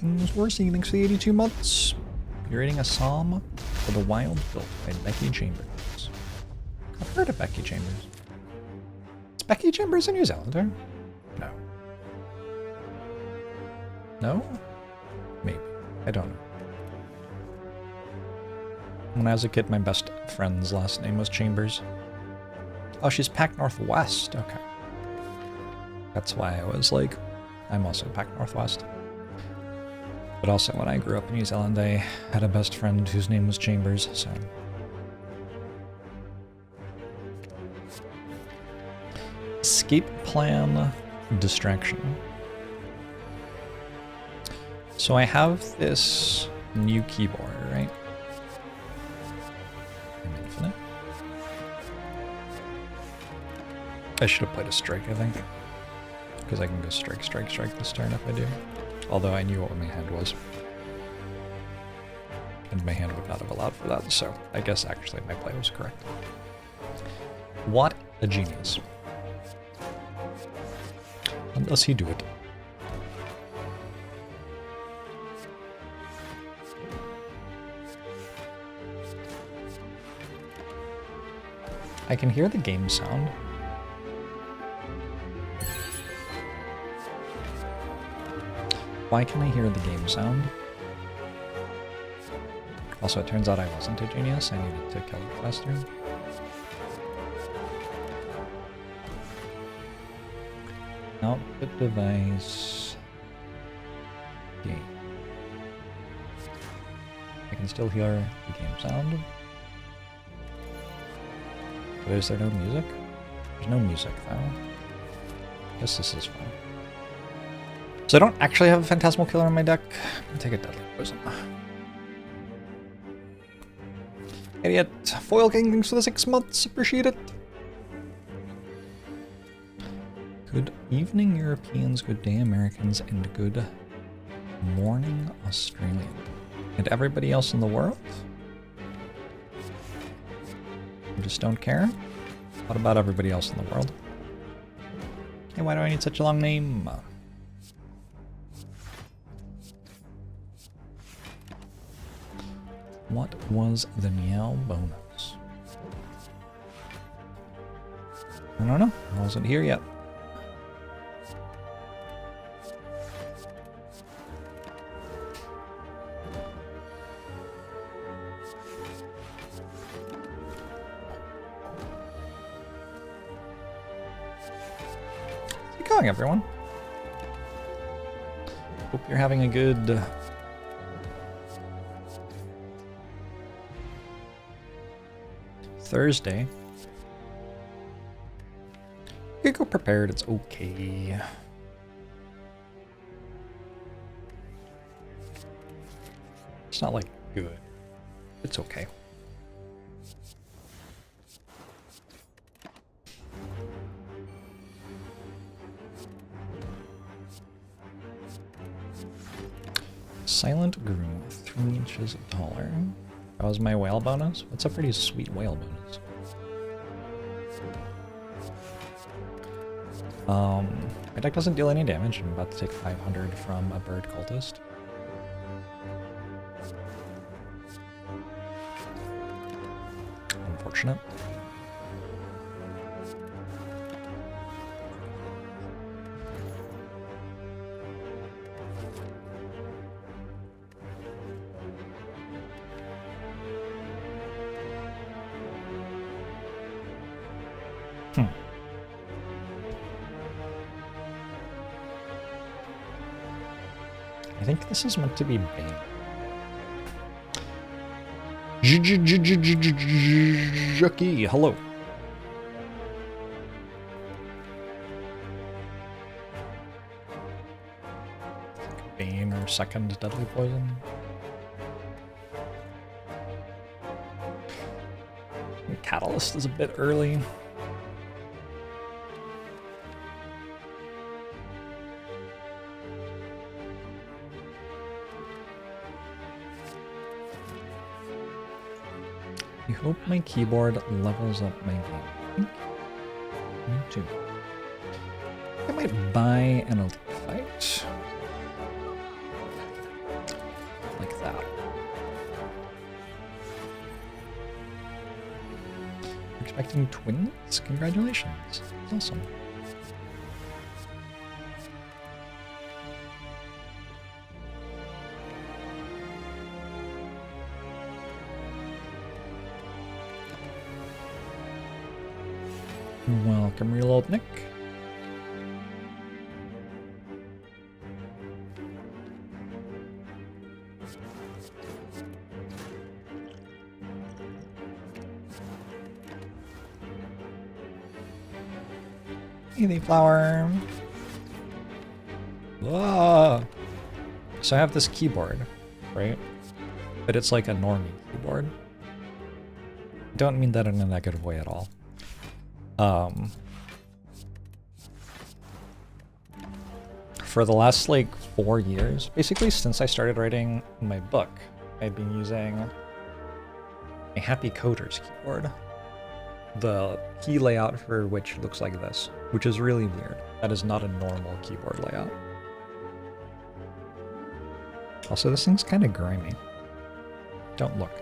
King's War Thanks for the 82 months. You're reading a psalm for the Wild Built by Becky Chambers. I've heard of Becky Chambers. Is Becky Chambers a New Zealander? No. No? Maybe. I don't know. When I was a kid, my best friend's last name was Chambers. Oh, she's Pac Northwest. Okay. That's why I was like, I'm also Pac Northwest. But also, when I grew up in New Zealand, I had a best friend whose name was Chambers, so... Escape plan, distraction. So I have this new keyboard, right? Infinite. I should have played a strike, I think. Because I can go strike, strike, strike this turn if I do. Although I knew what my hand was. And my hand would not have allowed for that, so I guess actually my play was correct. What a genius. When does he do it? I can hear the game sound. Why can I hear the game sound? Also, it turns out I wasn't a genius. I needed to kill it faster. Output device. Game. I can still hear the game sound. But is there no music? There's no music though. I guess this is fine. So I don't actually have a Phantasmal Killer in my deck. I'll take a Deadly Poison. Idiot. Foil King, thanks for the 6 months. Appreciate it. Good evening, Europeans. Good day, Americans. And good morning, Australia. And everybody else in the world? You just don't care? What about everybody else in the world? Hey, why do I need such a long name? What was the meow bonus? I don't know. I wasn't here yet. How's it going, everyone? Hope you're having a good Thursday. You go prepared, it's okay. It's not like good. It's okay. Silent grew 3 inches taller. That was my whale bonus? That's a pretty sweet whale bonus. My deck doesn't deal any damage. I'm about to take 500 from a bird cultist. Unfortunate. I think this is meant to be Bane. Jucky, hello. Bane or second Deadly Poison. Catalyst is a bit early. I hope my keyboard levels up my game. Me too. I might buy an Elite Fight. like that. You're expecting twins? Congratulations. That's awesome. Welcome, real old Nick. Hey, flower. Ah. So I have this keyboard, right? But it's like a normie keyboard. I don't mean that in a negative way at all. For the last like 4 years, basically since I started writing my book, I've been using a Happy Coder's keyboard. The key layout for which looks like this, which is really weird. That is not a normal keyboard layout. Also, this thing's kind of grimy. Don't look.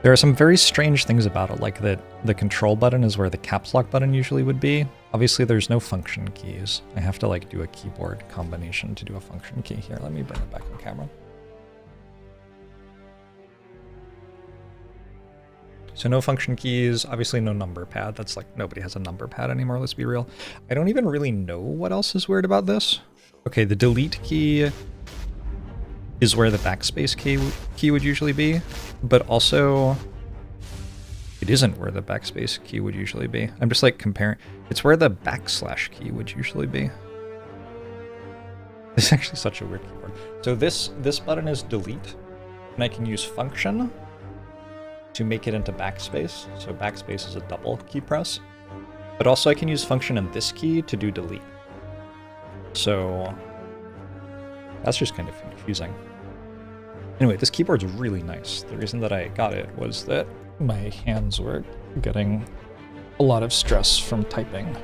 There are some very strange things about it, like that the control button is where the caps lock button usually would be. Obviously, there's no function keys. I have to like do a keyboard combination to do a function key here. Let me bring it back on camera. So no function keys, obviously no number pad. That's like, nobody has a number pad anymore, let's be real. I don't even really know what else is weird about this. Okay, the delete key is where the backspace key would usually be, but also it isn't where the backspace key would usually be. I'm just like comparing, it's where the backslash key would usually be. This is actually such a weird keyboard. So this button is delete, and I can use function to make it into backspace. So backspace is a double key press, but also I can use function in this key to do delete. So that's just kind of confusing. Anyway, this keyboard's really nice. The reason that I got it was that my hands were getting a lot of stress from typing.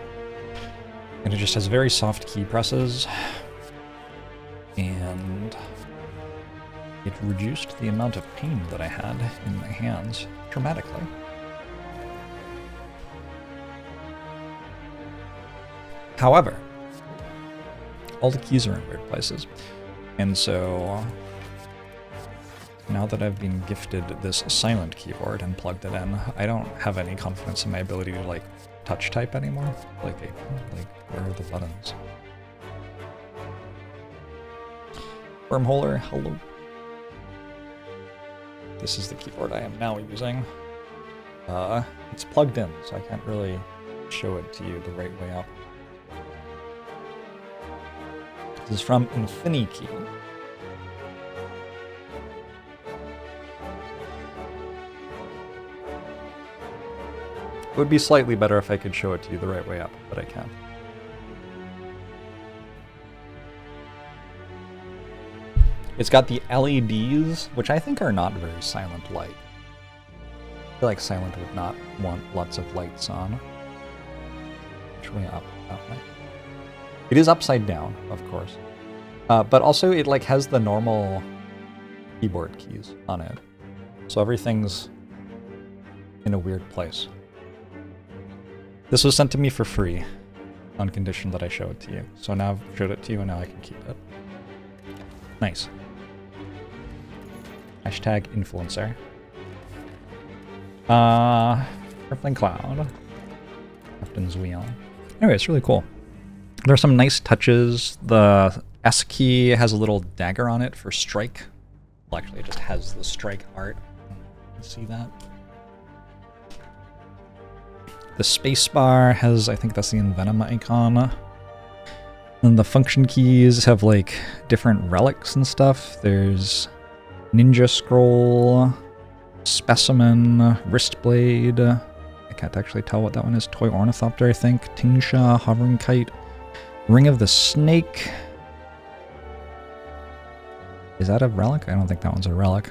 And it just has very soft key presses, and it reduced the amount of pain that I had in my hands dramatically. However, all the keys are in weird places. And so now that I've been gifted this silent keyboard and plugged it in, I don't have any confidence in my ability to like touch type anymore. Like where are the buttons? Wormholer, hello. This is the keyboard I am now using. It's plugged in, so I can't really show it to you the right way up. This is from Infinikey. It would be slightly better if I could show it to you the right way up, but I can't. It's got the LEDs, which I think are not very silent light. I feel like silent would not want lots of lights on. Which way up? That way. It is upside down, of course. But also it like has the normal keyboard keys on it. So everything's in a weird place. This was sent to me for free on condition that I show it to you. So now I've showed it to you and now I can keep it. Nice. Hashtag influencer. Rippling Cloud. Captain's Wheel. Anyway, it's really cool. There are some nice touches. The S key has a little dagger on it for strike. Well, actually, it just has the strike art. You can see that. The spacebar has, I think that's the Envenom icon. And the function keys have like different relics and stuff. There's Ninja Scroll, Specimen, Wrist Blade. I can't actually tell what that one is. Toy Ornithopter, I think. Tingsha, Hovering Kite, Ring of the Snake. Is that a relic? I don't think that one's a relic.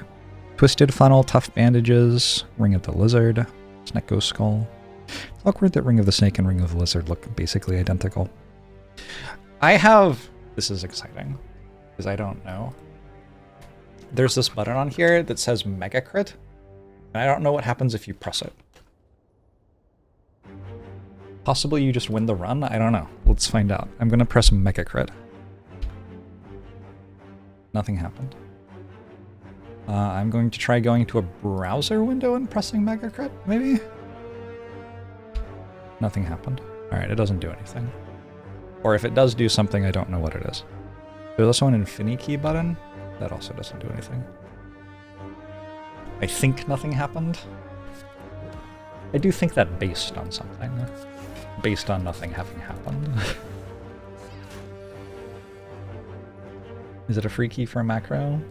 Twisted Funnel, Tough Bandages, Ring of the Lizard, Snecko Skull. It's awkward that Ring of the Snake and Ring of the Lizard look basically identical. I have... This is exciting, because I don't know. There's this button on here that says Mega Crit, and I don't know what happens if you press it. Possibly you just win the run? I don't know. Let's find out. I'm gonna press Mega Crit. Nothing happened. I'm going to try going to a browser window and pressing Mega Crit, maybe? Nothing happened. Alright, it doesn't do anything. Or if it does do something, I don't know what it is. There's also an Infinity Key button. That also doesn't do anything. I think nothing happened. I do think that based on something. Based on nothing having happened. Is it a free key for a macro?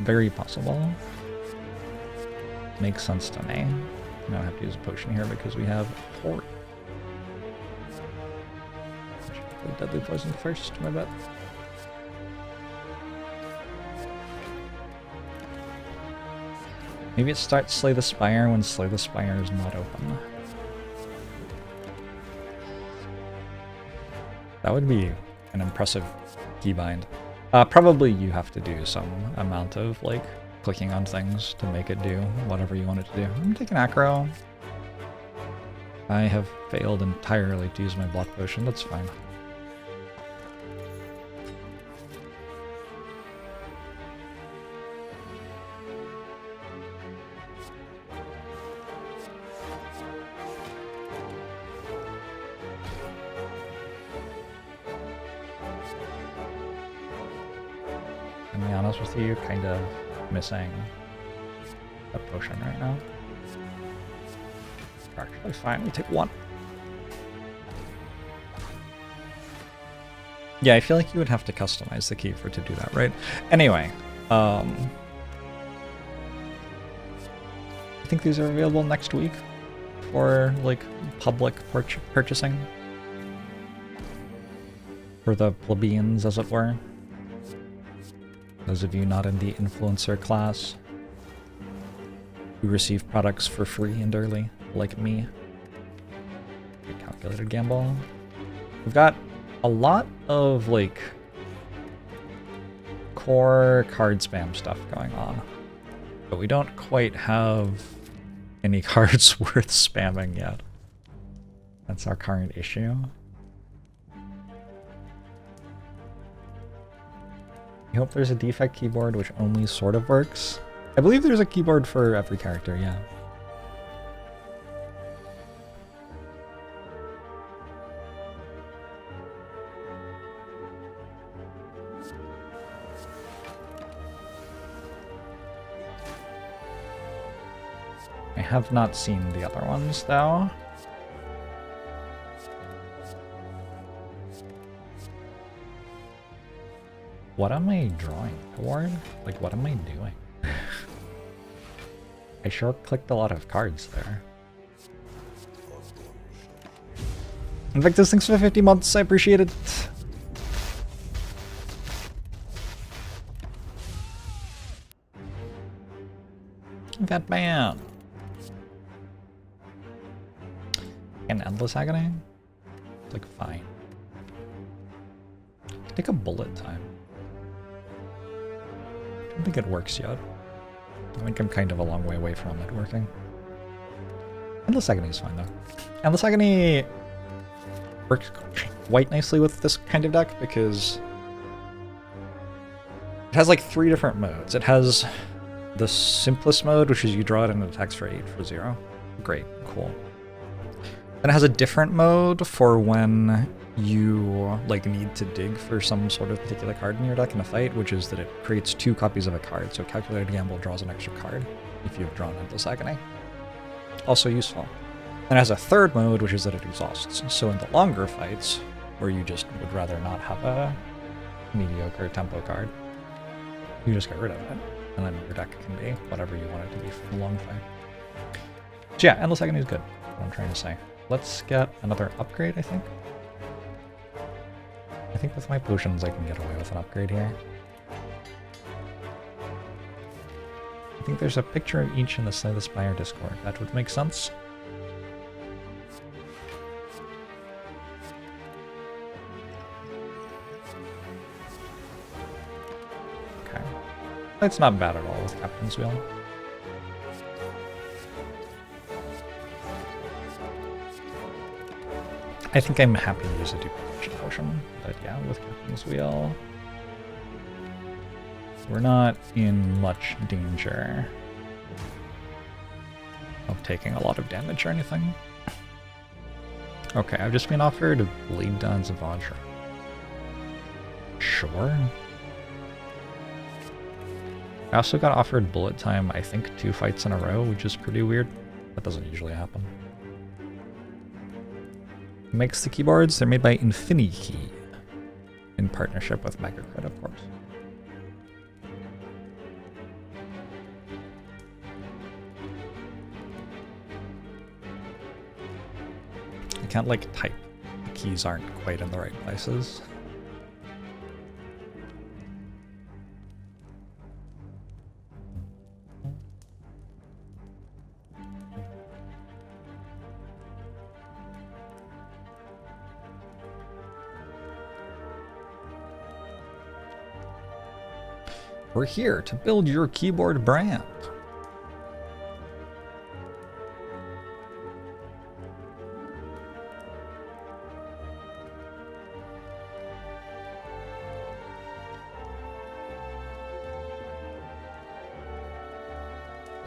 Very possible. Makes sense to me. I don't have to use a potion here because we have port. Deadly poison first, my bet. Maybe it starts Slay the Spire when Slay the Spire is not open. That would be an impressive keybind. Probably you have to do some amount of like clicking on things to make it do whatever you want it to do. I'm taking acro. I have failed entirely to use my block potion, that's fine. To be honest with you, kind of missing a potion right now. We're actually fine, we take one. Yeah, I feel like you would have to customize the key for to do that, right? Anyway, I think these are available next week for like public purchasing. For the plebeians, as it were. Those of you not in the influencer class who receive products for free and early, like me. Calculated gamble. We've got a lot of like core card spam stuff going on, but we don't quite have any cards worth spamming yet. That's our current issue. I hope there's a defect keyboard which only sort of works. I believe there's a keyboard for every character, yeah. I have not seen the other ones, though. What am I drawing toward? Like, what am I doing? I sure clicked a lot of cards there. Invictus, thanks for the 50 months, I appreciate it. That man. An endless agony? It's like fine. Take a bullet time. I don't think it works yet. I think I'm kind of a long way away from it working. Endless agony is fine though. Endless agony works quite nicely with this kind of deck because it has like 3 different modes. It has the simplest mode, which is you draw it and it attacks for 8 for 0. Great, cool. Then it has a different mode for when you like need to dig for some sort of particular card in your deck in a fight, which is that it creates 2 copies of a card. So Calculated Gamble draws an extra card if you've drawn Endless Agony. Also useful. Then it has a third mode, which is that it exhausts. So in the longer fights, where you just would rather not have a mediocre tempo card, you just get rid of it. And then your deck can be whatever you want it to be for the long fight. So yeah, Endless Agony is good, what I'm trying to say. Let's get another upgrade, I think. I think with my potions I can get away with an upgrade here. I think there's a picture of each in the Slay the Spire Discord. That would make sense. It's not bad at all with Captain's Wheel. I think I'm happy to use a duplication potion, but yeah, with Captain's Wheel, we're not in much danger of taking a lot of damage or anything. Okay, I've just been offered Blade Dance Vajra. Sure. I also got offered bullet time, I think 2 fights in a row, which is pretty weird. That doesn't usually happen. Who makes the keyboards? They're made by InfiniKey, in partnership with Megacrit, of course. I can't, like, type. The keys aren't quite in the right places. We're here to build your keyboard brand.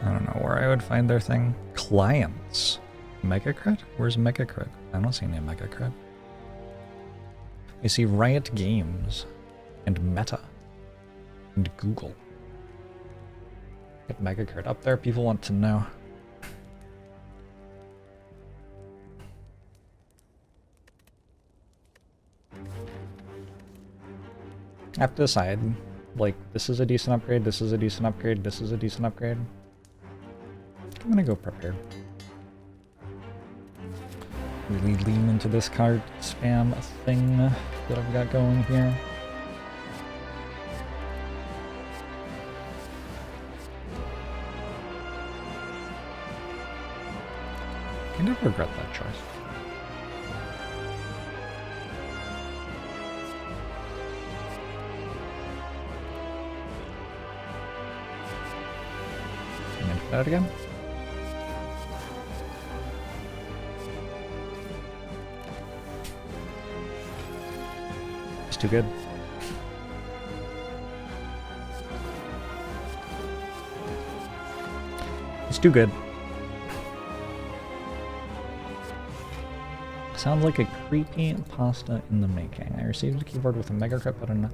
I don't know where I would find their thing. Clients. Megacrit? Where's Megacrit? I don't see any Megacrit. I see Riot Games and Meta. And Google. Get Megacrit up there, people want to know. I have to decide, like, this is a decent upgrade, this is a decent upgrade, this is a decent upgrade. I'm gonna go prepared. Really lean into this card spam thing that I've got going here. I never regret that choice. Can I do that again? It's too good. It's too good. Sounds like a creepy pasta in the making. I received a keyboard with a Megacrit button.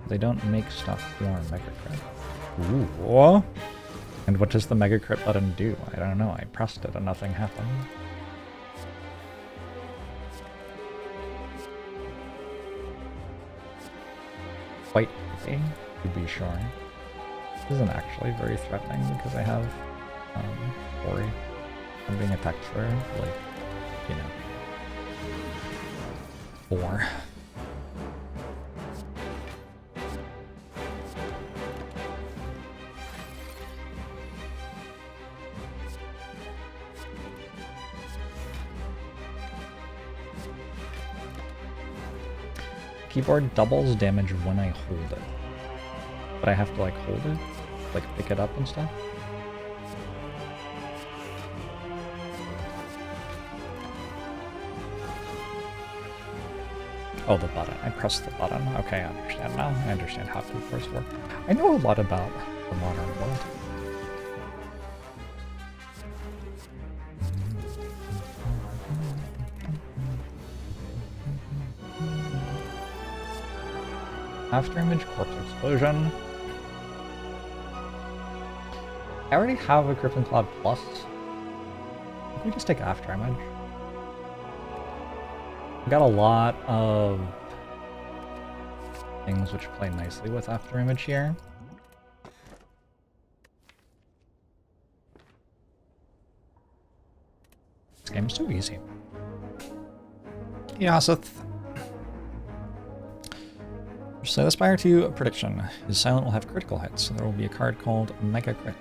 They don't make stuff for Megacrit. Ooh. And what does the Megacrit button do? I don't know. I pressed it and nothing happened. Quite creepy, to be sure. This isn't actually very threatening because I have Ori. I'm being attacked for, like, you know, 4. Keyboard doubles damage when I hold it. But I have to, like, hold it? Like, pick it up and stuff? Oh, the button. I pressed the button. Okay, I understand now. I understand how keyboards work. I know a lot about the modern world. After image corpse explosion. I already have a Griffin Cloud Plus. Can we just take after image? I've got a lot of things which play nicely with after image here. This game's so easy. Yeah, so the Spire 2 prediction is Silent will have critical hits, so there will be a card called Mega Crit.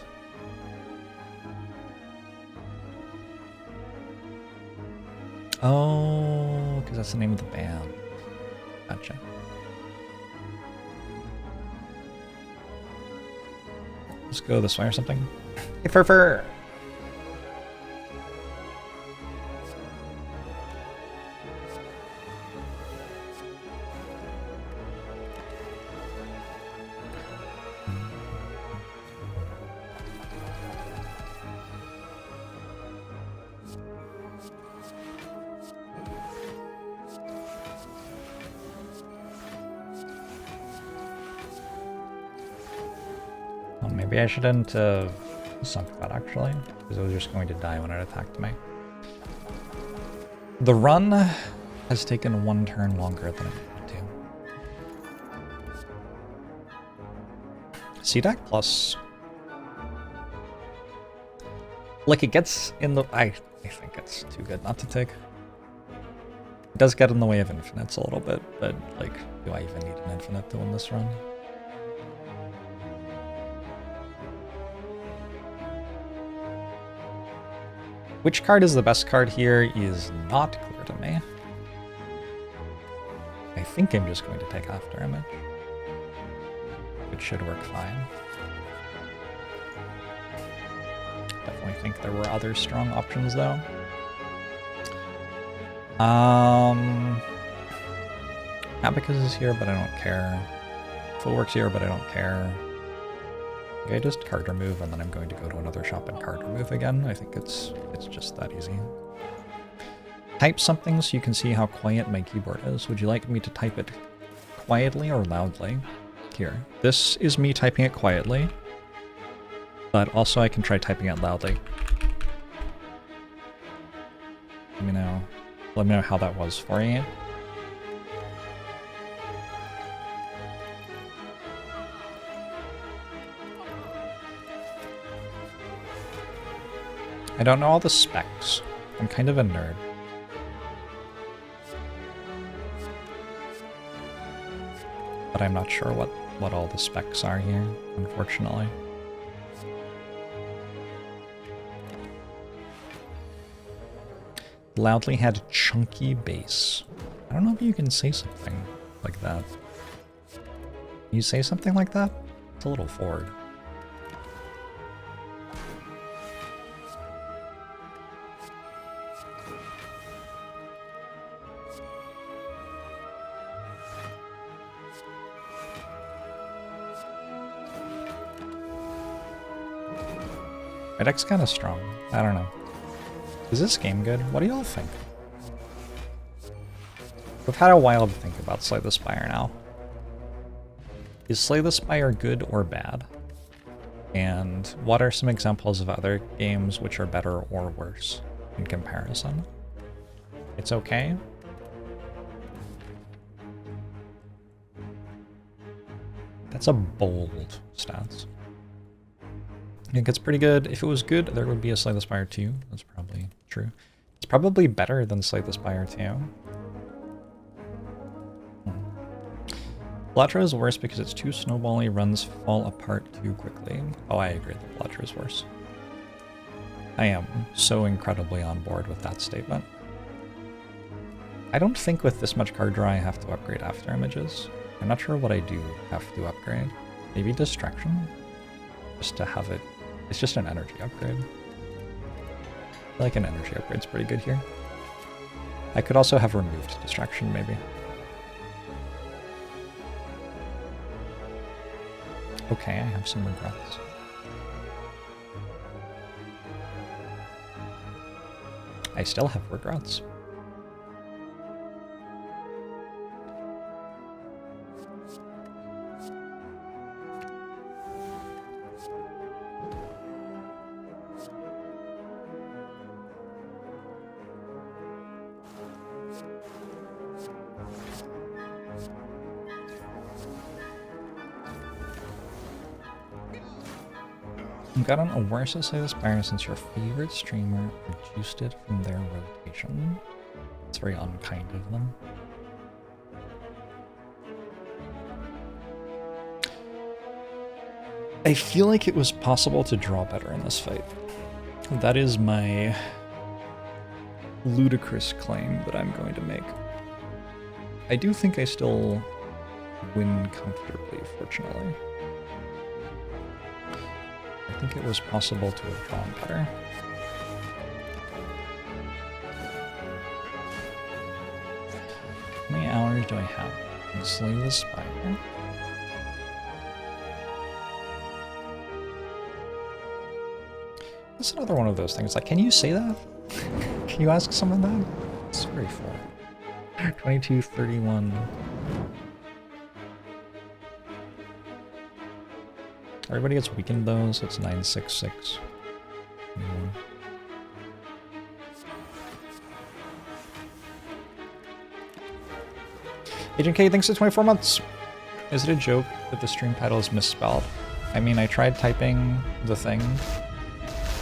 Oh, because that's the name of the band. Gotcha. Let's go this way or something. Hey, Furfur! Maybe I shouldn't have sunk that, actually, because I was just going to die when it attacked me. The run has taken 1 turn longer than it needed to. CDAC plus... Like, it gets in the... I think it's too good not to take. It does get in the way of infinites a little bit, but, like, do I even need an infinite to win this run? Which card is the best card here is not clear to me. I think I'm just going to take After Image, which should work fine. Definitely think there were other strong options though. Abacus is here, but I don't care. Fullwork's here, but I don't care. Okay, just card remove, and then I'm going to go to another shop and card remove again. I think it's just that easy. Type something so you can see how quiet my keyboard is. Would you like me to type it quietly or loudly? Here. This is me typing it quietly, but also I can try typing it loudly. Let me know how that was for you. I don't know all the specs. I'm kind of a nerd. But I'm not sure what all the specs are here, unfortunately. Loudly had chunky bass. I don't know if you can say something like that. Can you say something like that? It's a little forward. My deck's kind of strong. I don't know. Is this game good? What do y'all think? We've had a while to think about Slay the Spire now. Is Slay the Spire good or bad? And what are some examples of other games which are better or worse in comparison? It's okay. That's a bold stance. I think it's pretty good. If it was good, there would be a Slay the Spire 2. That's probably true. It's probably better than Slay the Spire 2. Blattra is worse because it's too snowbally, runs fall apart too quickly. Oh, I agree that Blattra is worse. I am so incredibly on board with that statement. I don't think with this much card draw I have to upgrade After Images. I'm not sure what I do have to upgrade. Maybe Distraction? Just to have it. It's just an energy upgrade. I feel like an energy upgrade's pretty good here. I could also have removed Distraction, maybe. Okay, I have some regrets. I still have regrets. I've gotten a worse to Slay the Spire since your favorite streamer reduced it from their rotation. It's very unkind of them. I feel like it was possible to draw better in this fight. That is my ludicrous claim that I'm going to make. I do think I still win comfortably, fortunately. think it was possible to have drawn better. How many hours do I have? Slay the Spire. That's another one of those things. Like, can you say that? Can you ask someone that? It's very full. 22:31. Everybody gets weakened though, so it's 966. Agent K, thanks for 24 months. Is it a joke that the stream title is misspelled? I mean, I tried typing the thing,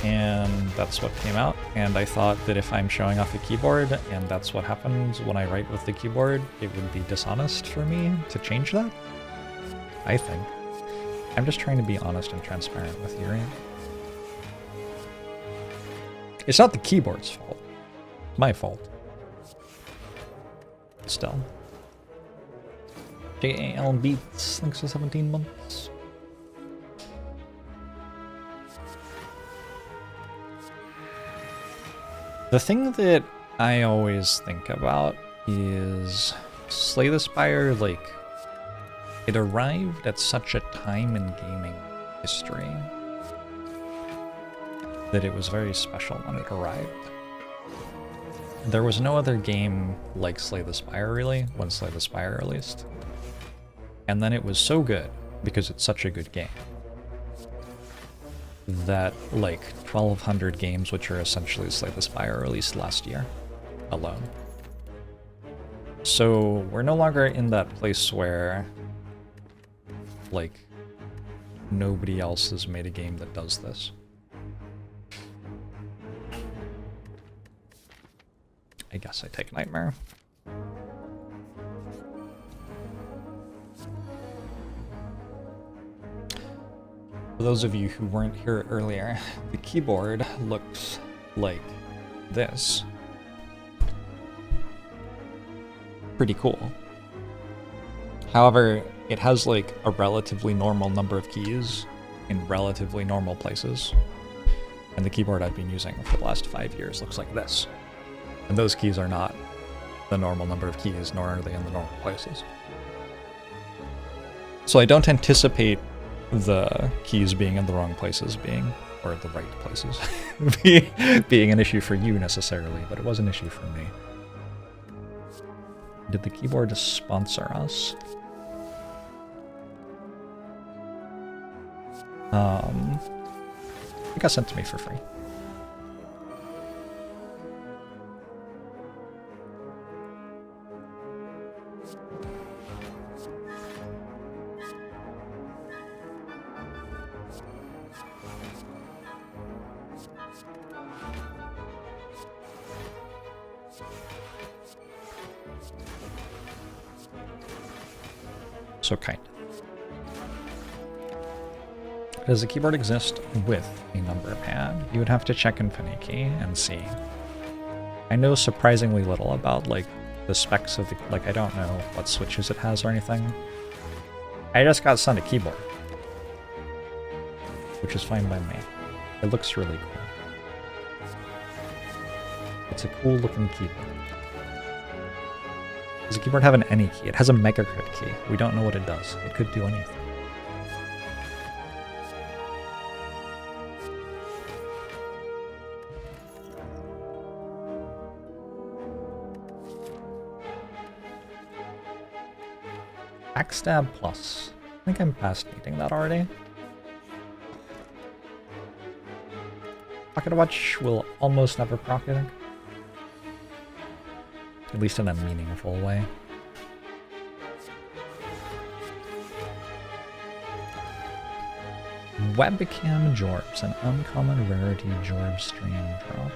and that's what came out, and I thought that if I'm showing off a keyboard, and that's what happens when I write with the keyboard, it would be dishonest for me to change that. I think. I'm just trying to be honest and transparent with you, right? It's not the keyboard's fault. It's my fault. Still. JAL Beats, thanks for 17 months. The thing that I always think about is Slay the Spire, like, it arrived at such a time in gaming history that it was very special when it arrived. There was no other game like Slay the Spire, really, when Slay the Spire released. And then it was so good, because it's such a good game, that like 1,200 games, which are essentially Slay the Spire, released last year alone. So we're no longer in that place where like nobody else has made a game that does this. I guess I take Nightmare. For those of you who weren't here earlier, the keyboard looks like this. Pretty cool. However, it has like a relatively normal number of keys in relatively normal places. And the keyboard I've been using for the last 5 years looks like this. And those keys are not the normal number of keys, nor are they in the normal places. So I don't anticipate the keys being in the wrong places or the right places, being an issue for you necessarily, but it was an issue for me. Did the keyboard sponsor us? It got sent to me for free. So kind of. Does the keyboard exist with a number pad? You would have to check Infinity and see. I know surprisingly little about like the specs of the, like I don't know what switches it has or anything. I just got sent a keyboard, which is fine by me. It looks really cool. It's a cool looking keyboard. Does the keyboard have an any key? It has a mega crit key. We don't know what it does. It could do anything. Backstab Plus. I think I'm past needing that already. Pocket Watch will almost never proc, I think. At least in a meaningful way. Webcam Jorbs, an uncommon rarity Jorbs stream drop.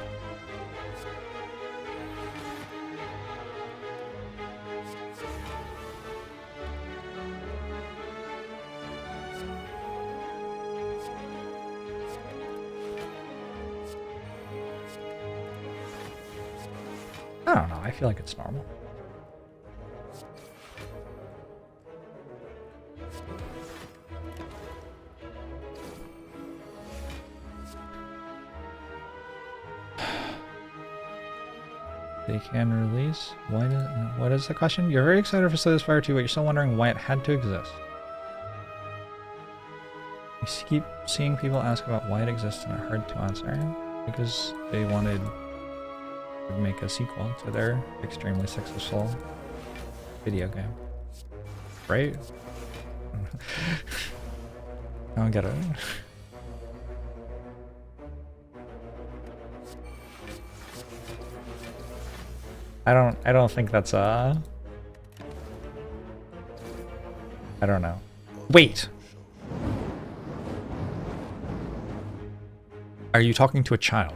I don't know, I feel like it's normal. they can release. What is the question? You're very excited for Spire 2, but you're still wondering why it had to exist. You keep seeing people ask about why it exists and it's hard to answer. Because they wanted to make a sequel to their extremely successful video game. Right? I don't get it. I don't think that's I don't know. Wait! Are you talking to a child?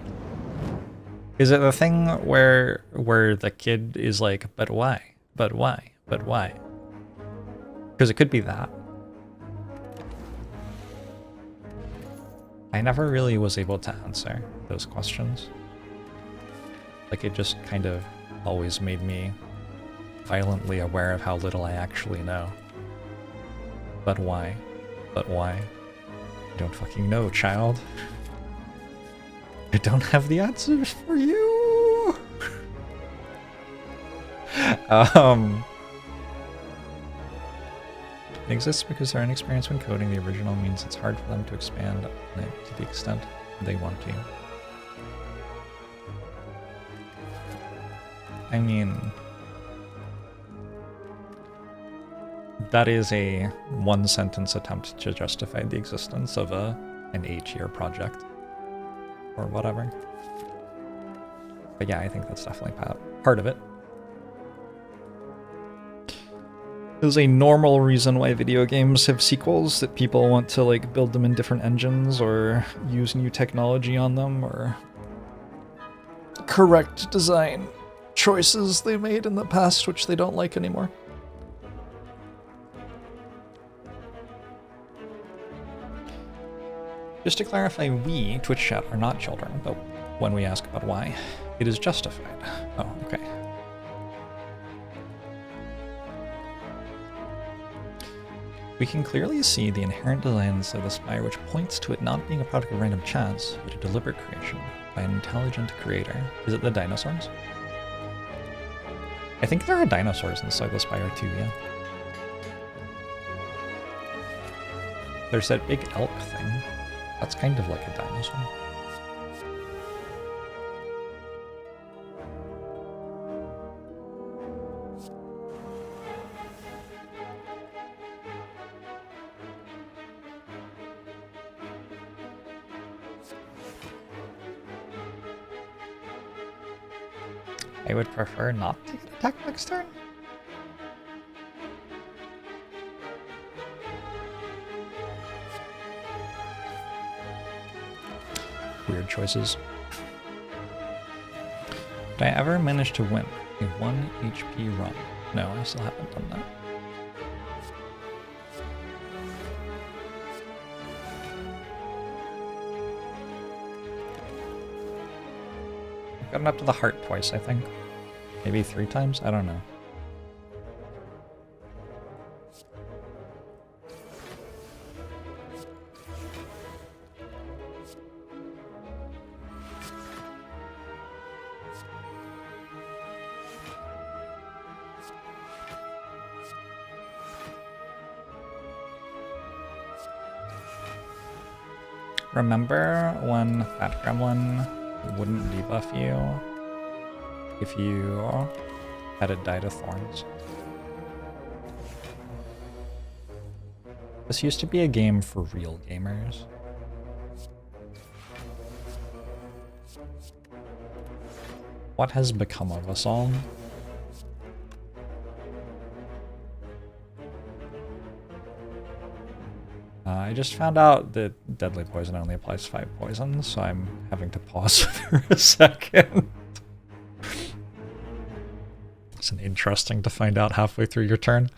Is it the thing where the kid is like, but why? But why? But why? Because it could be that. I never really was able to answer those questions. Like, it just kind of always made me violently aware of how little I actually know. But why? But why? I don't fucking know, child. I don't have the answers for you! It exists because they're inexperienced when coding. The original means it's hard for them to expand on it to the extent they want to. I mean, that is a one-sentence attempt to justify the existence of an 8-year project. Or whatever. But yeah, I think that's definitely part of it. There's a normal reason why video games have sequels, that people want to like build them in different engines or use new technology on them or correct design choices they made in the past which they don't like anymore. Just to clarify, we, Twitch chat, are not children, but when we ask about why, it is justified. Oh, okay. We can clearly see the inherent designs of the Spire, which points to it not being a product of random chance, but a deliberate creation by an intelligent creator. Is it the dinosaurs? I think there are dinosaurs inside the Spire too, yeah. There's that big elk thing. That's kind of like a dinosaur. I would prefer not to get attacked next turn. Weird choices. Did I ever manage to win a 1 HP run? No, I still haven't done that. I've gotten up to the heart twice, I think. Maybe 3 times? I don't know. Remember when that gremlin wouldn't debuff you if you had it die to thorns? This used to be a game for real gamers. What has become of us all? I just found out that deadly poison only applies 5 poisons, so I'm having to pause for a second. It's an interesting to find out halfway through your turn.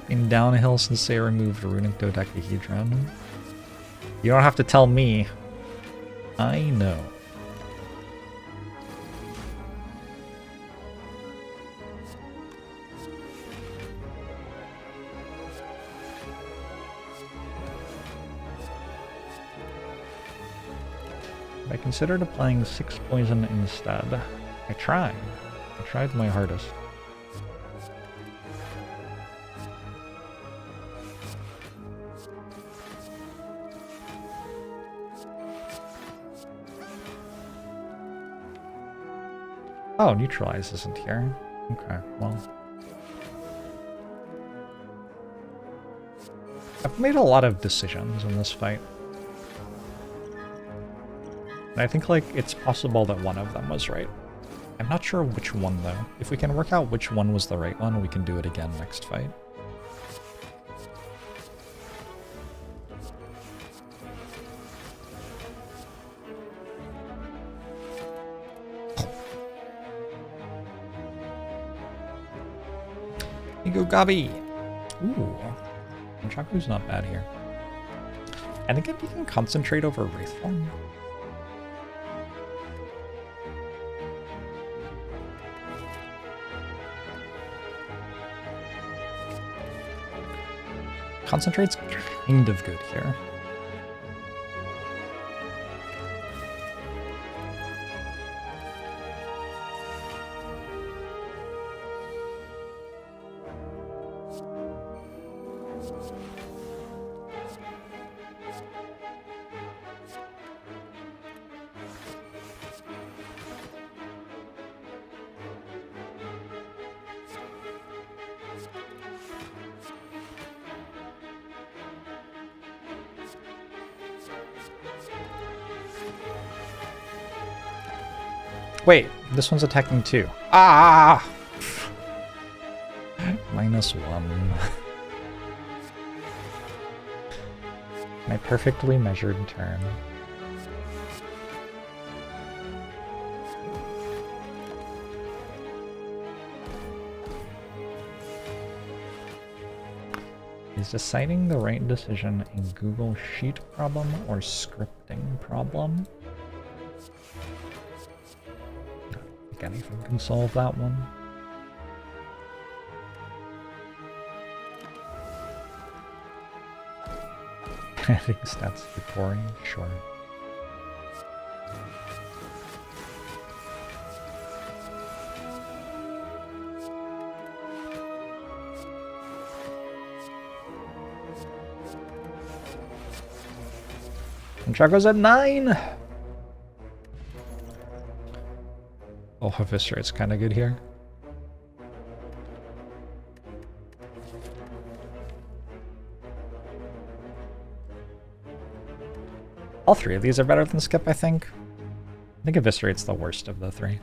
Been downhill since they removed runic dodecahedron. You don't have to tell me. I know. I considered playing 6 poison instead. I tried. I tried my hardest. Oh, neutralize isn't here. Okay, well. I've made a lot of decisions in this fight. And I think, like, it's possible that one of them was right. I'm not sure which one, though. If we can work out which one was the right one, we can do it again next fight. You go, Gabi! Ooh. Chaku's not bad here. I think if you can concentrate over Wraithform. Concentrate's kind of good here. Wait, this one's attacking too. Ah! -1. My perfectly measured turn. Is deciding the right decision a Google Sheet problem or scripting problem? I think anything can solve that one. Adding stats to pouring, sure. And Chaco's at 9! Oh, Eviscerate's kind of good here. All three of these are better than Skip, I think. I think Eviscerate's the worst of the three.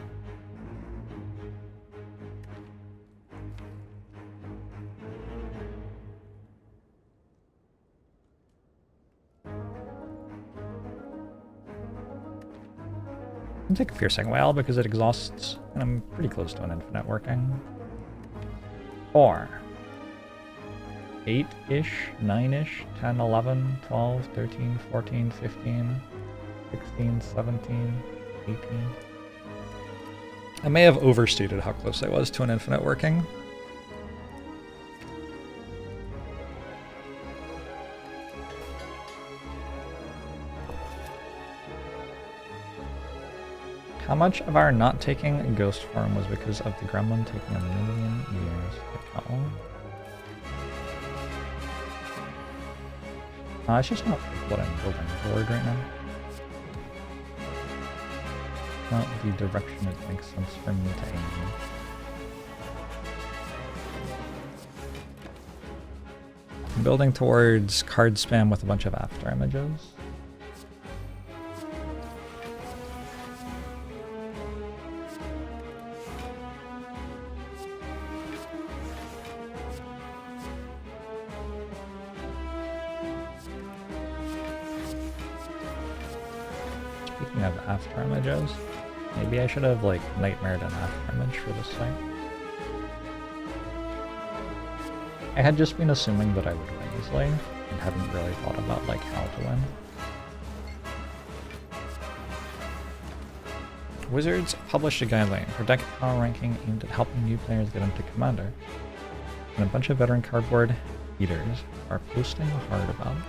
I'll take Piercing Wail because it exhausts, and I'm pretty close to an infinite working. 4. 8-ish, 9-ish, 10, 11, 12, 13, 14, 15, 16, 17, 18. I may have overstated how close I was to an infinite working. How much of our not taking a ghost form was because of the gremlin taking 1,000,000 years to kill? It's just not what I'm building toward right now. Not the direction it makes sense for me to aim. I'm building towards card spam with a bunch of after images. Speaking of after images, maybe I should have like nightmared an after image for this fight. I had just been assuming that I would win easily and hadn't really thought about like how to win. Wizards published a guideline for deck power ranking aimed at helping new players get into Commander, and a bunch of veteran cardboard eaters are posting hard about it.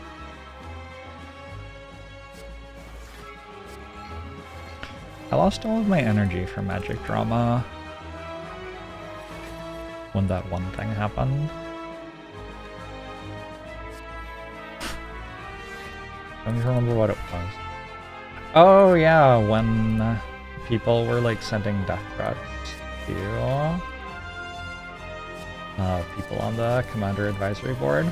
I lost all of my energy for magic drama when that one thing happened. I don't remember what it was. Oh yeah, when people were like sending death threats to people on the Commander Advisory Board.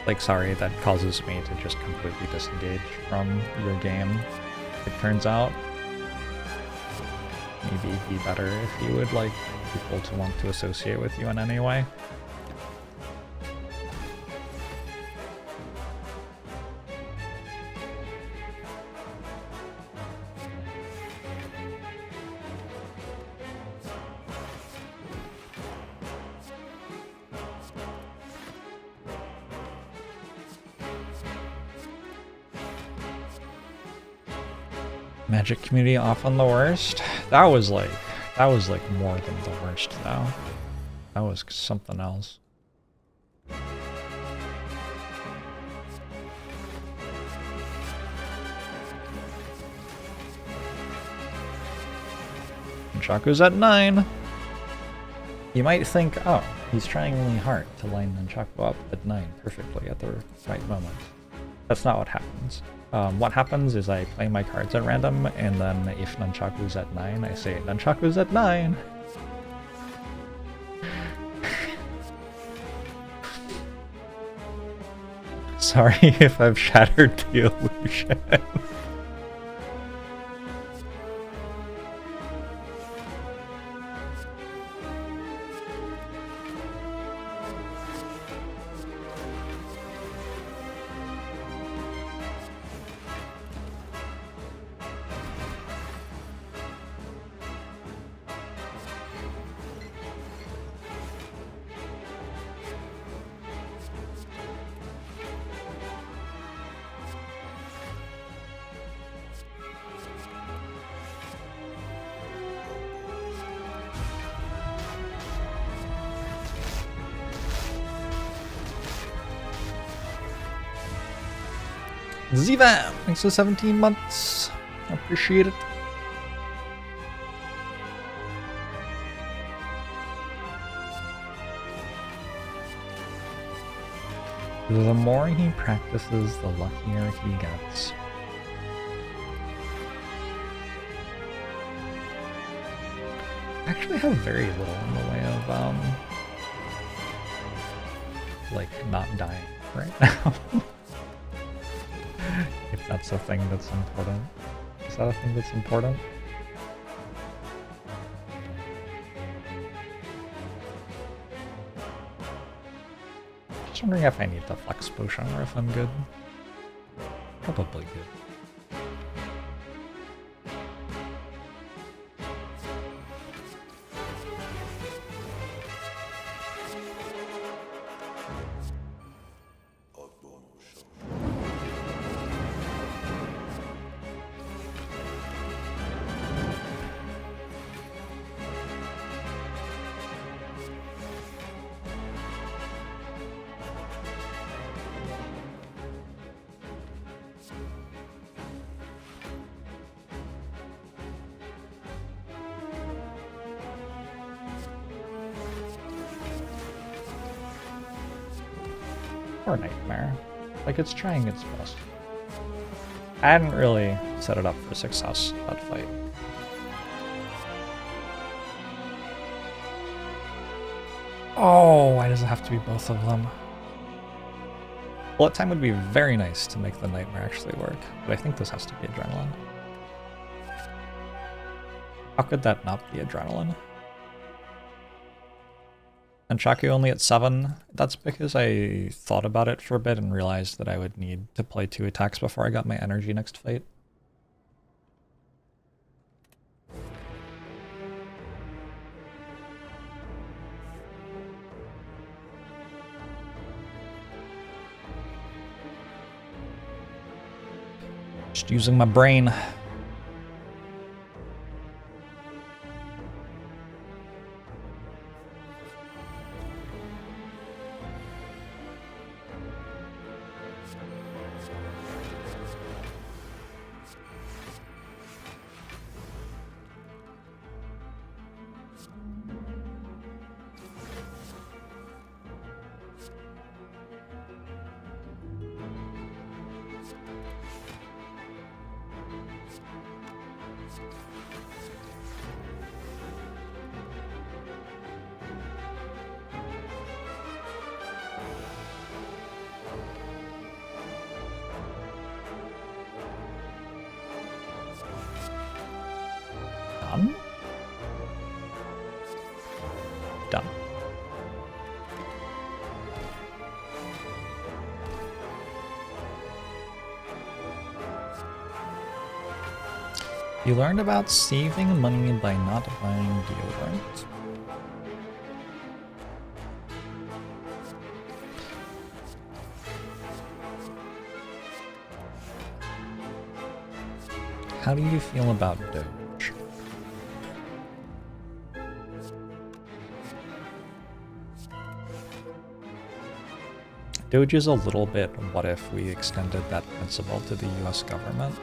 Like, sorry, that causes me to just completely disengage from your game, it turns out. Maybe it'd be better if you would like people to want to associate with you in any way. Magic community off on the worst. That was like more than the worst though. That was something else. Nunchaku's at 9. You might think, oh, he's trying really hard to line Nunchaku up at 9 perfectly at the right moment. That's not what happens. What happens is I play my cards at random, and then if Nunchaku's at 9, I say, Nunchaku's at 9! Sorry if I've shattered the illusion. Zivam, thanks for 17 months. I appreciate it. The more he practices, the luckier he gets. I actually have very little in the way of, like, not dying right now. If that's a thing that's important. Is that a thing that's important? Just wondering if I need the flex potion or if I'm good. Probably good. Or Nightmare. Like, it's trying its best. I hadn't really set it up for success, that fight. Oh, why does it have to be both of them? Bullet time would be very nice to make the Nightmare actually work, but I think this has to be Adrenaline. How could that not be Adrenaline? And Chaku only at 7. That's because I thought about it for a bit and realized that I would need to play 2 attacks before I got my energy next fight. Just using my brain. done? Done. You learned about saving money by not buying deodorant. How do you feel about Doge? Doge is a little bit what if we extended that principle to the US government.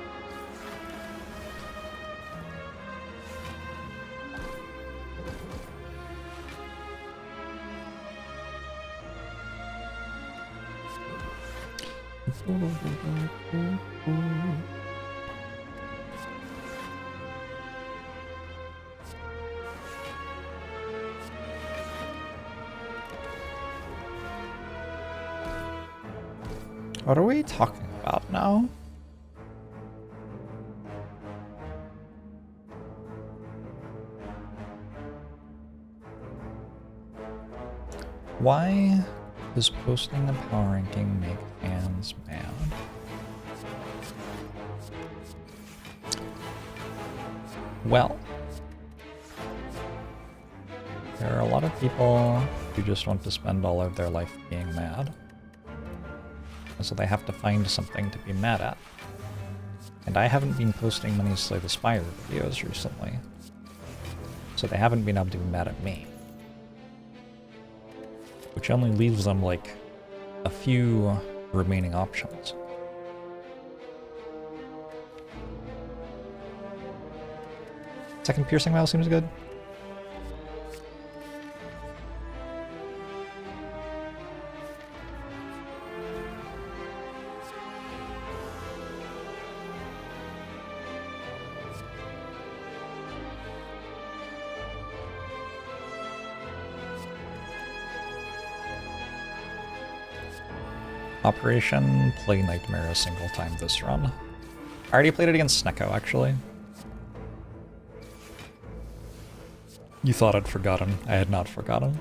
What are we talking about now? Why does posting a power ranking make fans mad? Well, there are a lot of people who just want to spend all of their life being mad. And so they have to find something to be mad at. And I haven't been posting many Slay the Spire videos recently. So they haven't been able to be mad at me. Which only leaves them like a few remaining options. Second piercing mouse seems good. Operation Play Nightmare a single time this run. I already played it against Snecko, actually. You thought I'd forgotten. I had not forgotten.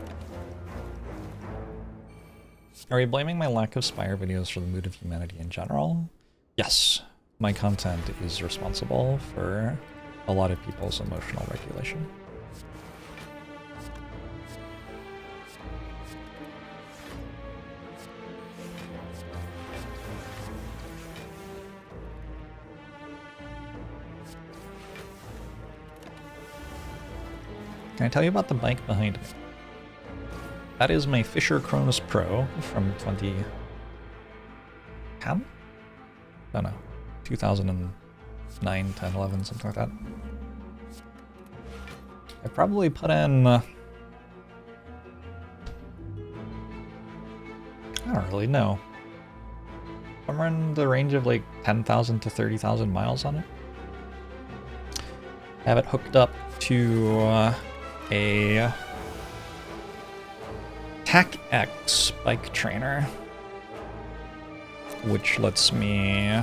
Are you blaming my lack of Spire videos for the mood of humanity in general? Yes. My content is responsible for a lot of people's emotional regulation. Can I tell you about the bike behind me? That is my Fisher Cronus Pro from 2010? I don't know. 2009, 10, 11, something like that. I probably put in... I don't really know. Somewhere in the range of like 10,000 to 30,000 miles on it. I have it hooked up to a TAC-X bike trainer, which lets me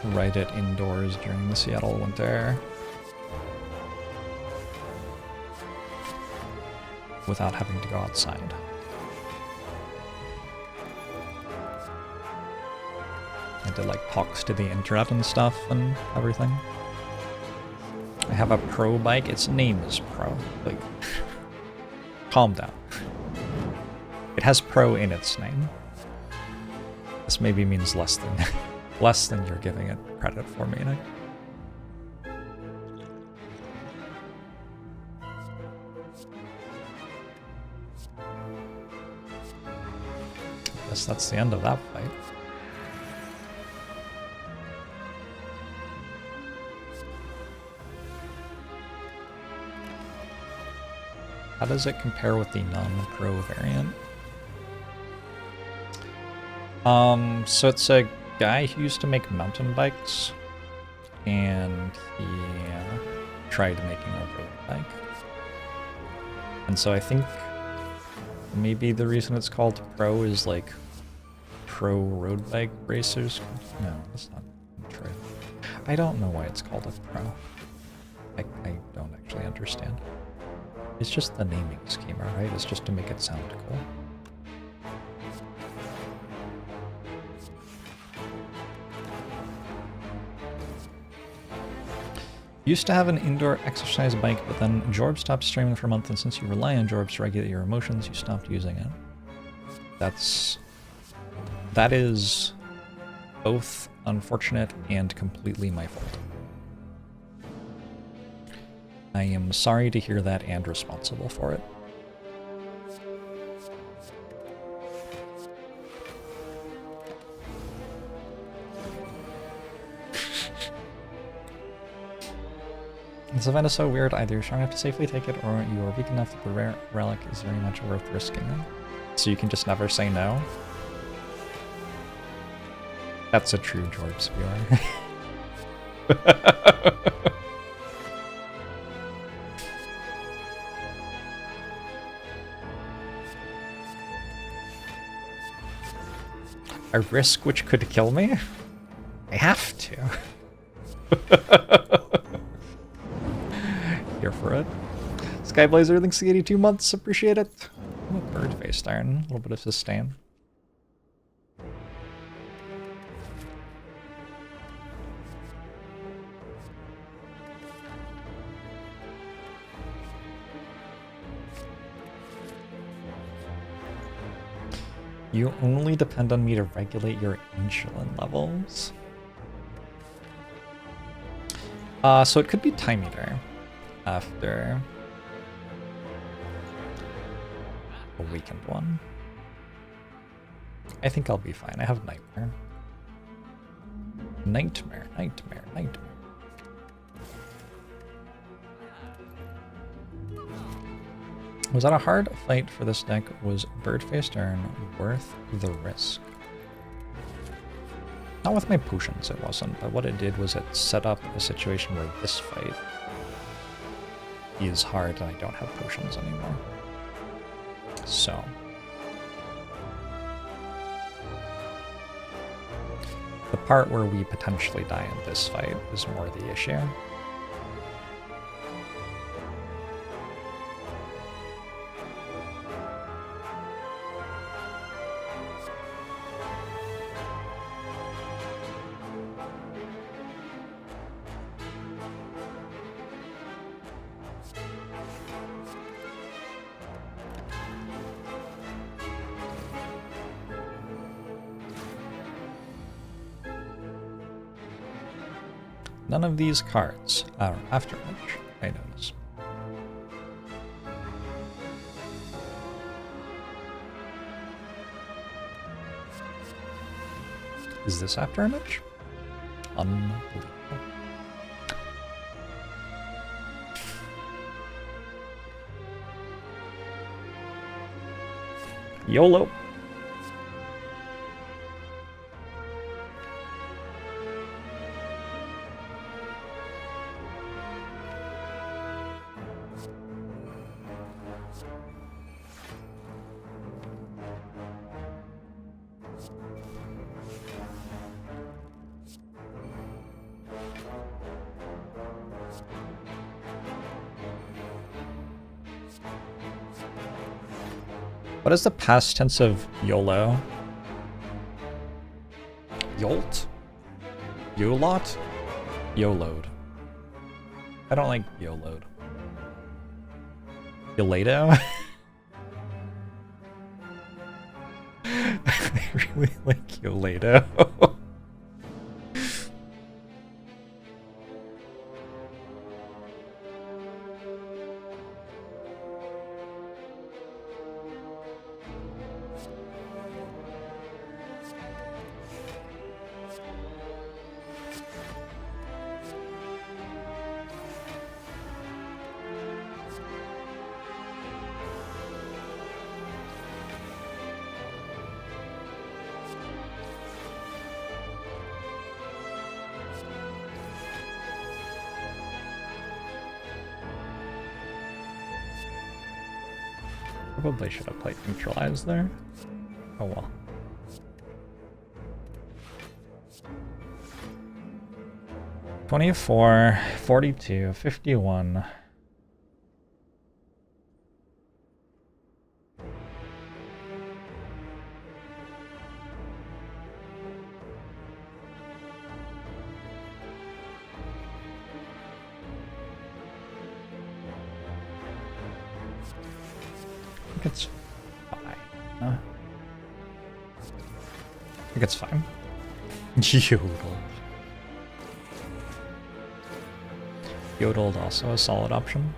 ride it indoors during the Seattle winter without having to go outside. And it like talks to the internet and stuff and everything. I have a Pro bike. Its name is Pro. Like, calm down. It has Pro in its name. This maybe means less than you're giving it credit for, meaning. Guess that's the end of that fight. How does it compare with the non-Pro variant? So it's a guy who used to make mountain bikes, and he tried making a road bike. And so I think maybe the reason it's called Pro is like Pro Road Bike Racers. No, that's not true. I don't know why it's called a Pro. I don't actually understand. It's just the naming schema, right? It's just to make it sound cool. Used to have an indoor exercise bike, but then Jorbs stopped streaming for a month, and since you rely on Jorbs to regulate your emotions, you stopped using it. That is both unfortunate and completely my fault. I am sorry to hear that and responsible for it. This event is so weird, either you're strong enough to safely take it, or you are weak enough that the rare relic is very much worth risking it. So you can just never say no? That's a true Jorbs viewer. A risk which could kill me? I have to. Here for it. Skyblazer, thanks to 82 months. Appreciate it. Oh, bird-faced iron. A little bit of sustain. You only depend on me to regulate your insulin levels. So it could be Time Eater after a weakened one. I think I'll be fine. I have Nightmare. Nightmare. Was that a hard fight for this deck? Was Bird-Faced Iron worth the risk? Not with my potions, it wasn't, but what it did was it set up a situation where this fight is hard and I don't have potions anymore. So. The part where we potentially die in this fight is more the issue. None of these cards are afterimage, I notice. Is this afterimage? Unbelievable. YOLO. What is the past tense of YOLO? Yolt? YOLOT? YOLO'd. I don't like YOLO'd. Yolado? I really like Yolado. Probably should have played neutralized there. Oh well. 24, 42, 51. I think it's fine. I think it's fine. Yodel. Yodeled also a solid option.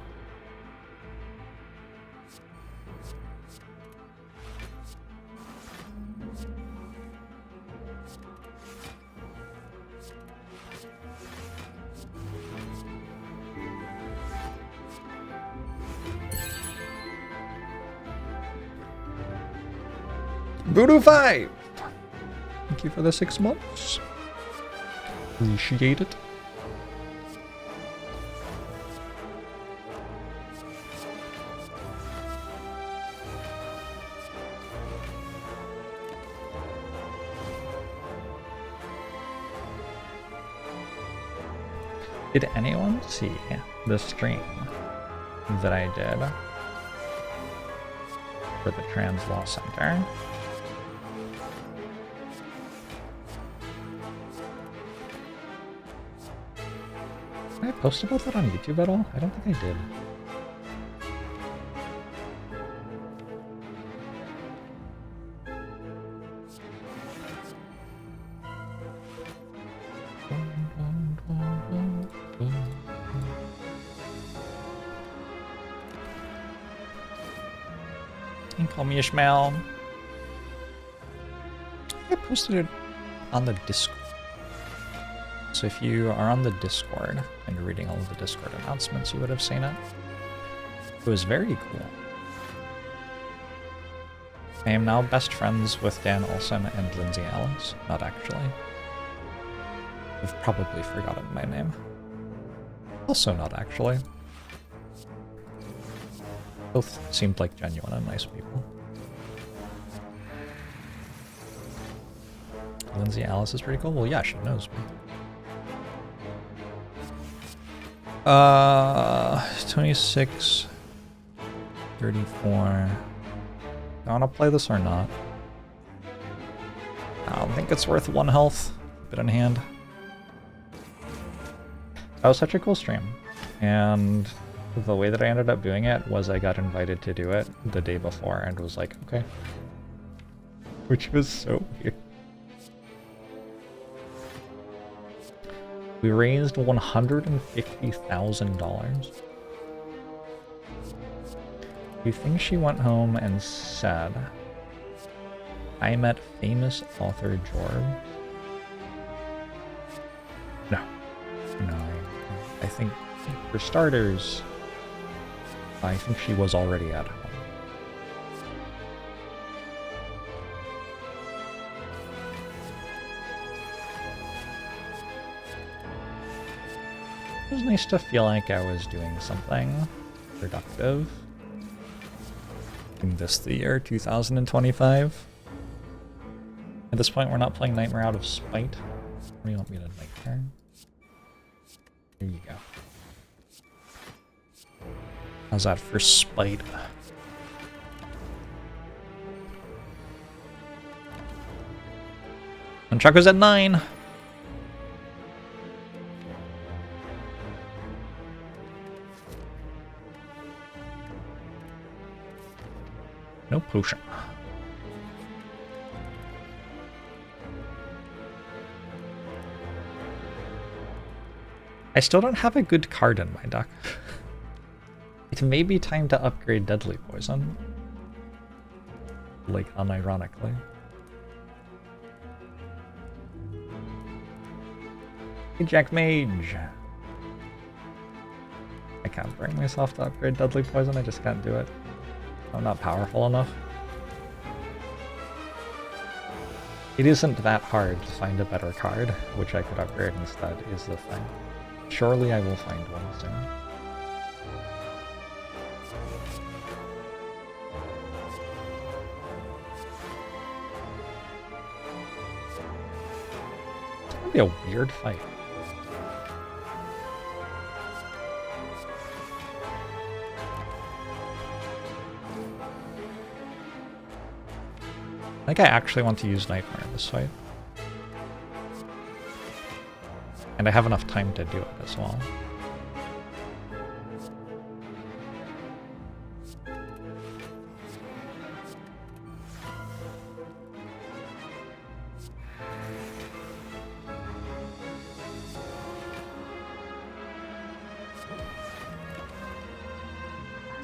Voodoo 5! Thank you for the 6 months. Appreciate it. Did anyone see the stream that I did for the Trans Law Center? Did I post about that on YouTube at all? I don't think I did. You can call me Ishmael. I posted it on the Discord. So if you are on the Discord and you're reading all of the Discord announcements, you would have seen it. It was very cool. I am now best friends with Dan Olsen and Lindsay Ellis. Not actually. I've probably forgotten my name. Also not actually. Both seemed like genuine and nice people. Lindsay Ellis is pretty cool. Well, yeah, she knows me. 26, 34. Do I want to play this or not? I don't think it's worth 1 health. Bit in hand. That was such a cool stream. And the way that I ended up doing it was I got invited to do it the day before and was like, okay. Which was so weird. We raised $150,000. Do you think she went home and said, I met famous author Jorbs? No. No. I think, for starters, I think she was already at home. It was nice to feel like I was doing something productive in the year 2025. At this point, we're not playing Nightmare out of spite. What do you want me to Nightmare? There you go. How's that for spite? And Chuck was at 9. No potion. I still don't have a good card in my deck. It may be time to upgrade Deadly Poison. Like, unironically. Hey, Jack Mage! I can't bring myself to upgrade Deadly Poison, I just can't do it. I'm not powerful enough. It isn't that hard to find a better card, which I could upgrade instead, is the thing. Surely I will find one soon. It's gonna be a weird fight. I think I actually want to use Nightmare this fight. And I have enough time to do it as well.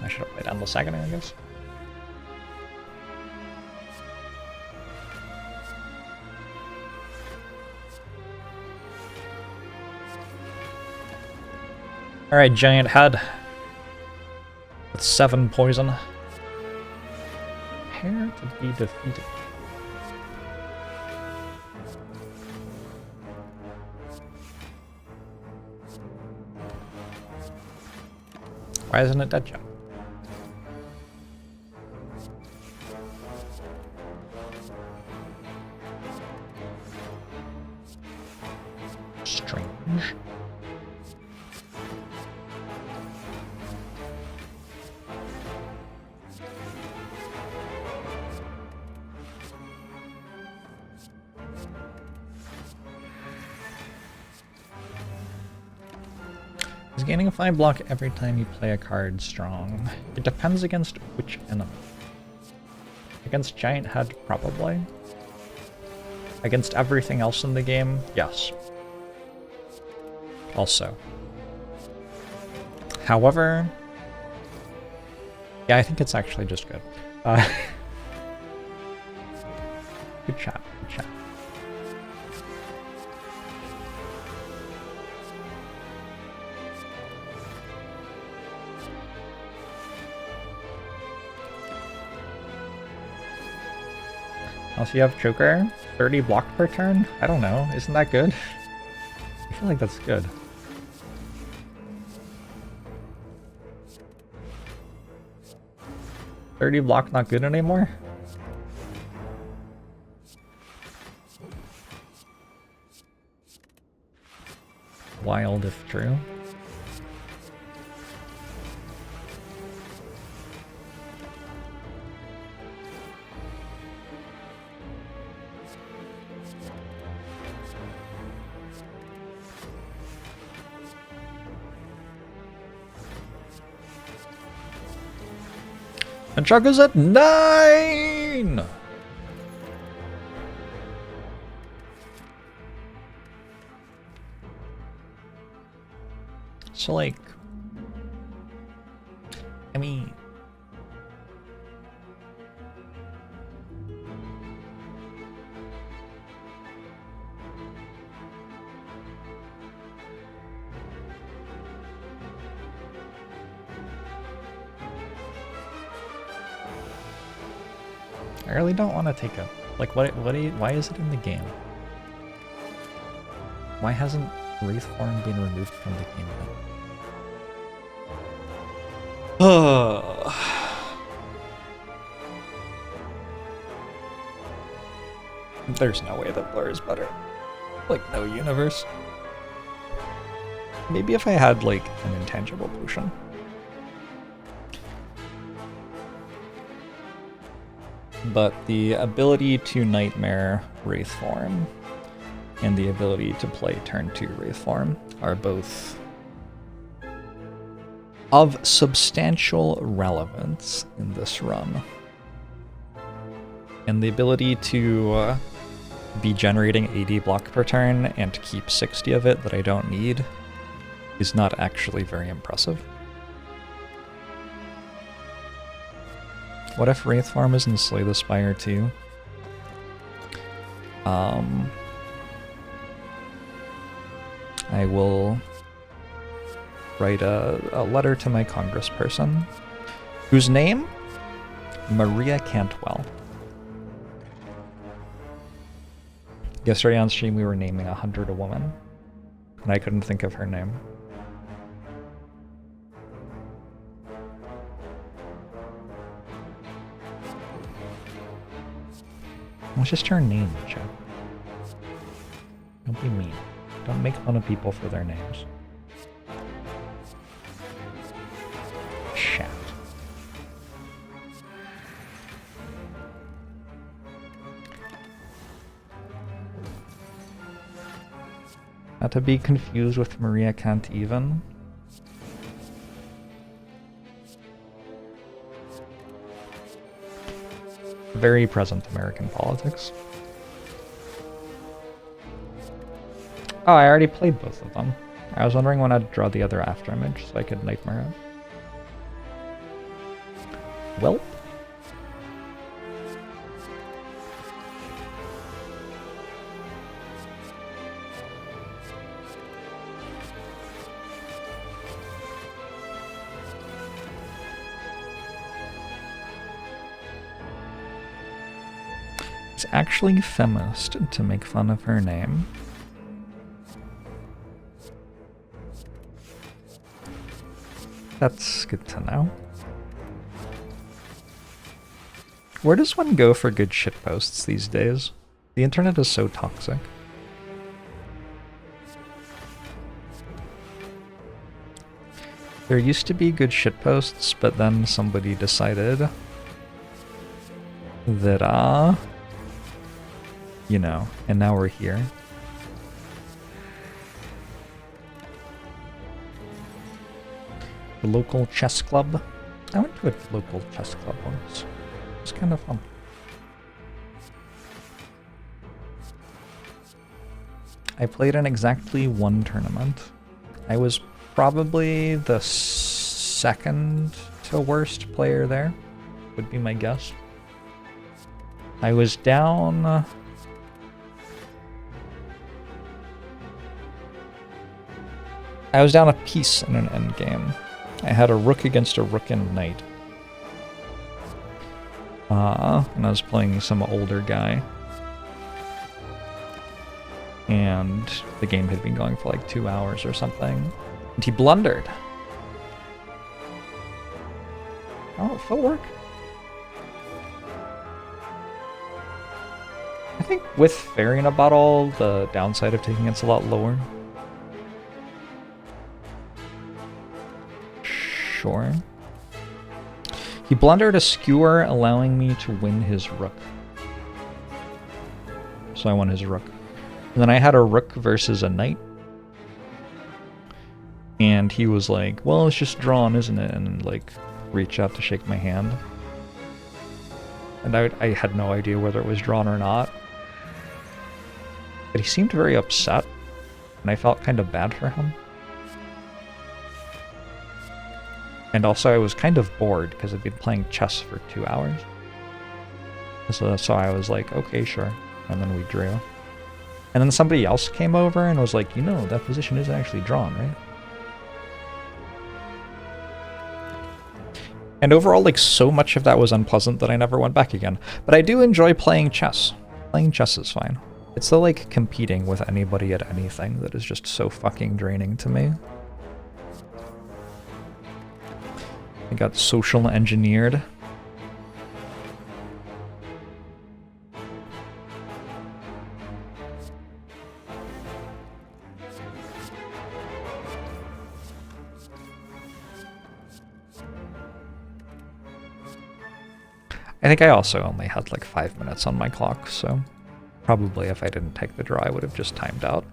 I should have played Endless Agony, I guess. Alright, giant head. With 7 poison. Prepare to be defeated. Why isn't it dead yet? Strange. Is gaining a 5 block every time you play a card strong? It depends against which enemy. Against Giant Head, probably. Against everything else in the game, yes. Also. However, yeah, I think it's actually just good. Good chat, good chat. Also, you have Choker, 30 block per turn? I don't know, isn't that good? I feel like that's good. $30 block not good anymore? Wild if true. And Chuck is at 9! So, like, I mean, I really don't want to take a, like, why is it in the game? Why hasn't Wraith Form been removed from the game yet? There's no way that Blur is better. Like, no universe. Maybe if I had, like, an intangible potion. But the ability to Nightmare Wraith Form and the ability to play turn 2 Wraith Form are both of substantial relevance in this run. And the ability to be generating 80 block per turn and to keep 60 of it that I don't need is not actually very impressive. What if Wraith Form is in Slay the Spire too? I will write a letter to my congressperson, whose name? Maria Cantwell. Yesterday on stream we were naming 100 a woman, and I couldn't think of her name. What's just her name, Joe? Don't be mean. Don't make fun of people for their names. Chat. Not to be confused with Maria Can't Even. Very present American politics. Oh, I already played both of them. I was wondering when I'd draw the other after image so I could nightmare it. Well. It's actually feminist to make fun of her name. That's good to know. Where does one go for good shitposts these days? The internet is so toxic. There used to be good shitposts, but then somebody decided that, you know, and now we're here. The local chess club. I went to a local chess club once. It was kind of fun. I played in exactly one tournament. I was probably the second to worst player there, would be my guess. I was down... I was down a piece in an endgame. I had a rook against a rook and knight. And I was playing some older guy. And the game had been going for like 2 hours or something. And he blundered. Oh, footwork. I think with Fairy in a Bottle, the downside of taking it's a lot lower. Sure. He blundered a skewer, allowing me to win his rook. So I won his rook. And then I had a rook versus a knight. And he was like, well, it's just drawn, isn't it? And like, reach out to shake my hand. And I had no idea whether it was drawn or not. But he seemed very upset. And I felt kind of bad for him. And also I was kind of bored because I'd been playing chess for 2 hours. So I was like, okay, sure. And then we drew. And then somebody else came over and was like, you know, that position isn't actually drawn, right? And overall, like, so much of that was unpleasant that I never went back again. But I do enjoy playing chess. Playing chess is fine. It's the, like, competing with anybody at anything that is just so fucking draining to me. I got social engineered. I think I also only had like 5 minutes on my clock, so probably if I didn't take the draw, I would have just timed out.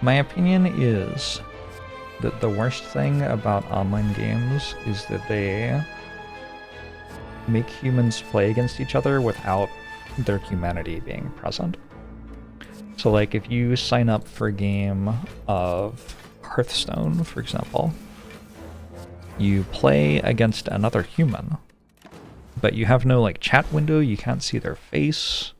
My opinion is that the worst thing about online games is that they make humans play against each other without their humanity being present. So like if you sign up for a game of Hearthstone, for example, you play against another human, but you have no like chat window, you can't see their face.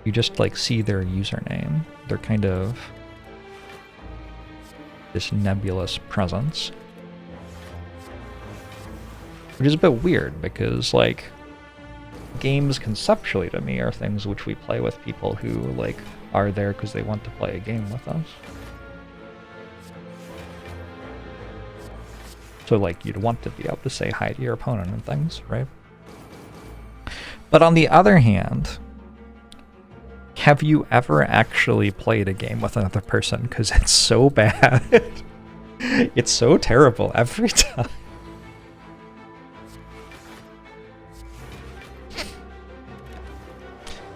You just like see their username. They're kind of this nebulous presence. Which is a bit weird because like games conceptually to me are things which we play with people who, like, are there because they want to play a game with us. So, like, you'd want to be able to say hi to your opponent and things, right? But on the other hand, have you ever actually played a game with another person? Because it's so bad. It's so terrible every time.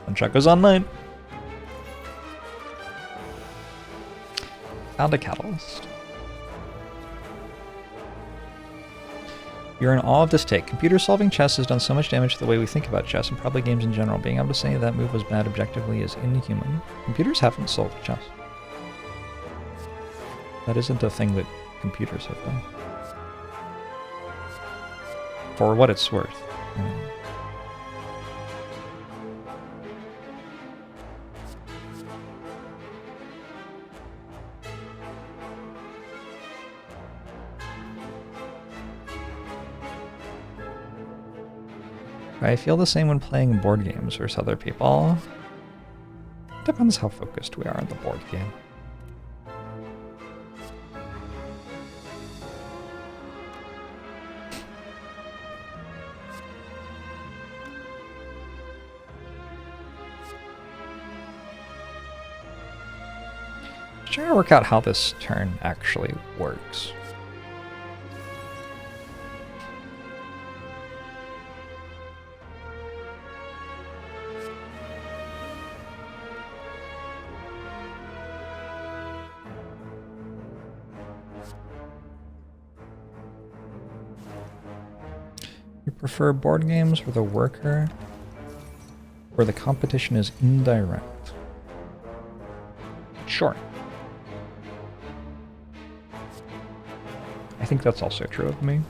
And Chuck goes online. Found a catalyst. You're in awe of this take. Computer solving chess has done so much damage to the way we think about chess, and probably games in general. Being able to say that move was bad objectively is inhuman. Computers haven't solved chess. That isn't a thing that computers have done. For what it's worth. I feel the same when playing board games versus other people. Depends how focused we are on the board game. Trying to work out how this turn actually works. You prefer board games where the worker, where the competition is indirect? Sure. I think that's also true of me.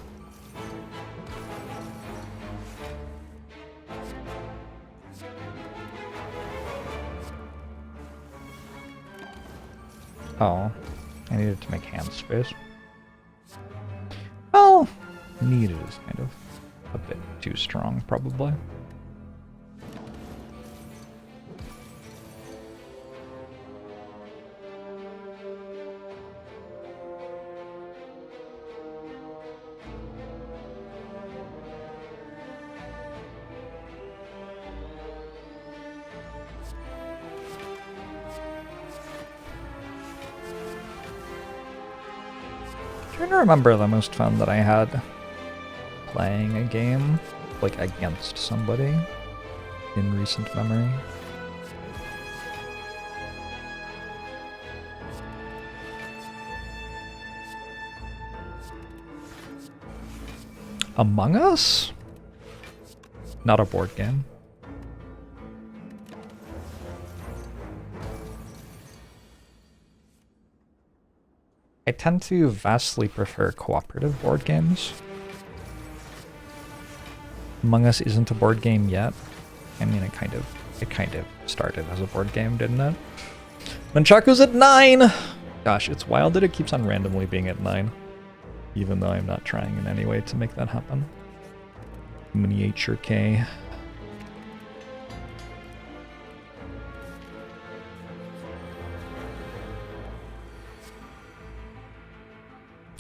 Oh, I needed to make hand space. Well, needed is kind of a bit too strong, probably. I'm trying to remember the most fun that I had playing a game, like, against somebody in recent memory. Among Us? Not a board game. I tend to vastly prefer cooperative board games. Among Us isn't a board game yet. I mean, it kind of started as a board game, didn't it? Nunchaku's at 9! Gosh, it's wild that it keeps on randomly being at 9. Even though I'm not trying in any way to make that happen. Miniature K.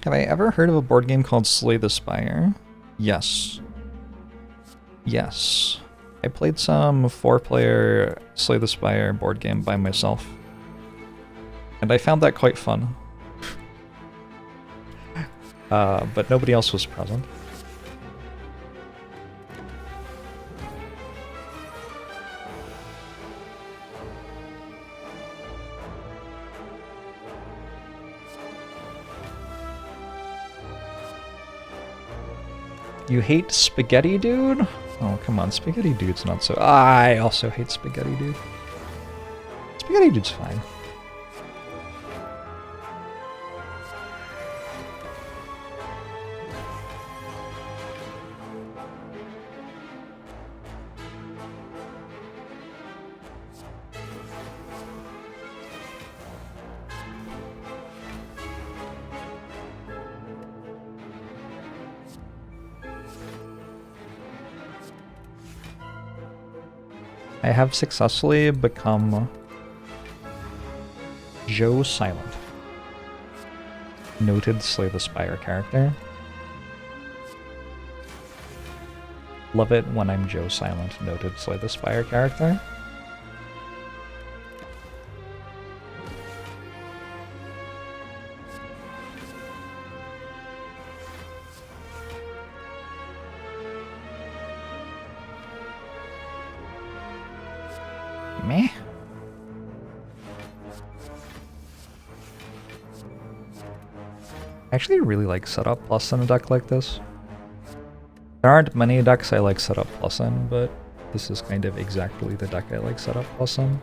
Have I ever heard of a board game called Slay the Spire? Yes. Yes. I played some 4-player Slay the Spire board game by myself. And I found that quite fun. But nobody else was present. You hate Spaghetti Dude? Oh, come on. Spaghetti Dude's not so... I also hate Spaghetti Dude. Spaghetti Dude's fine. I have successfully become Joe Silent. Noted Slay the Spire character. Love it when I'm Joe Silent, noted Slay the Spire character. Meh. I actually really like Setup Plus in a deck like this. There aren't many decks I like Setup Plus in, but this is kind of exactly the deck I like Setup Plus in.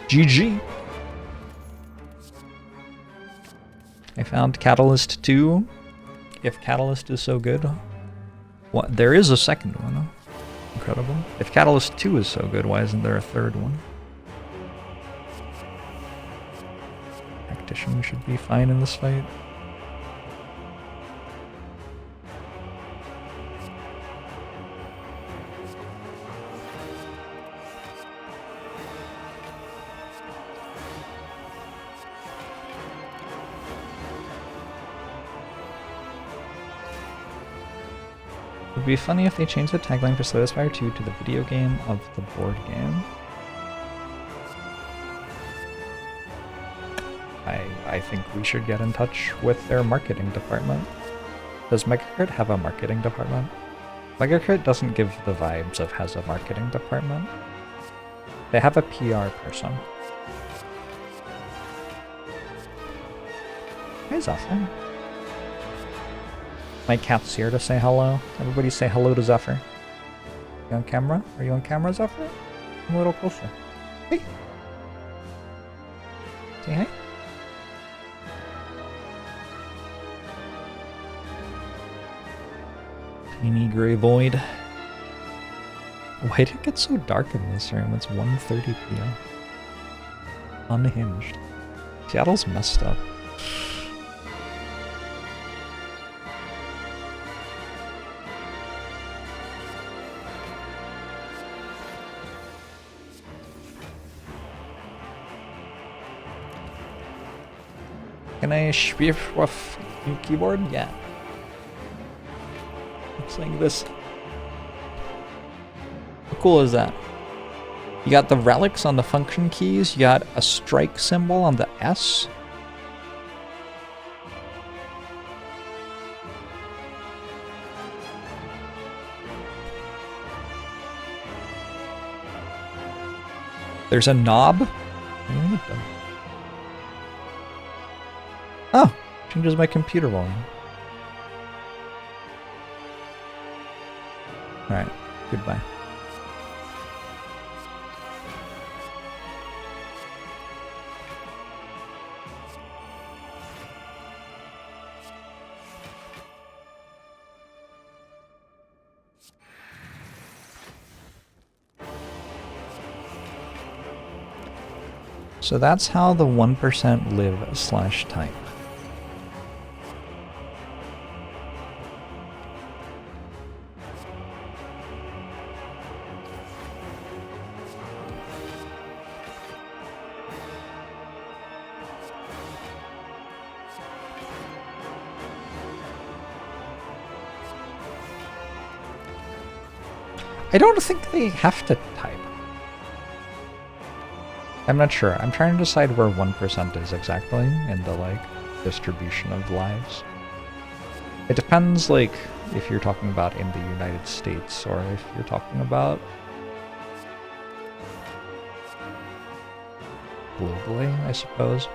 GG! I found Catalyst 2. If Catalyst is so good. What? There is a second one. Incredible. If Catalyst 2 is so good, why isn't there a third one? Tactician should be fine in this fight. It would be funny if they changed the tagline for Slay the Spire 2 to the video game of the board game. I think we should get in touch with their marketing department. Does Megacrit have a marketing department? Megacrit doesn't give the vibes of has a marketing department. They have a PR person. Hey, Zephyr. My cat's here to say hello. Everybody say hello to Zephyr. You on camera? Are you on camera, Zephyr? Come a little closer. Hey! Say hi. Tiny gray void. Why did it get so dark in this room? It's 1:30 p.m. Unhinged. Seattle's messed up. Can I speak with your keyboard? Yeah. Looks like this. How cool is that? You got the relics on the function keys, you got a strike symbol on the S. There's a knob. Oh, changes my computer volume. Alright, goodbye. So that's how the 1% live/type. I don't think they have to type. I'm not sure. I'm trying to decide where 1% is exactly in the, like, distribution of lives. It depends, like, if you're talking about in the United States or if you're talking about globally, I suppose.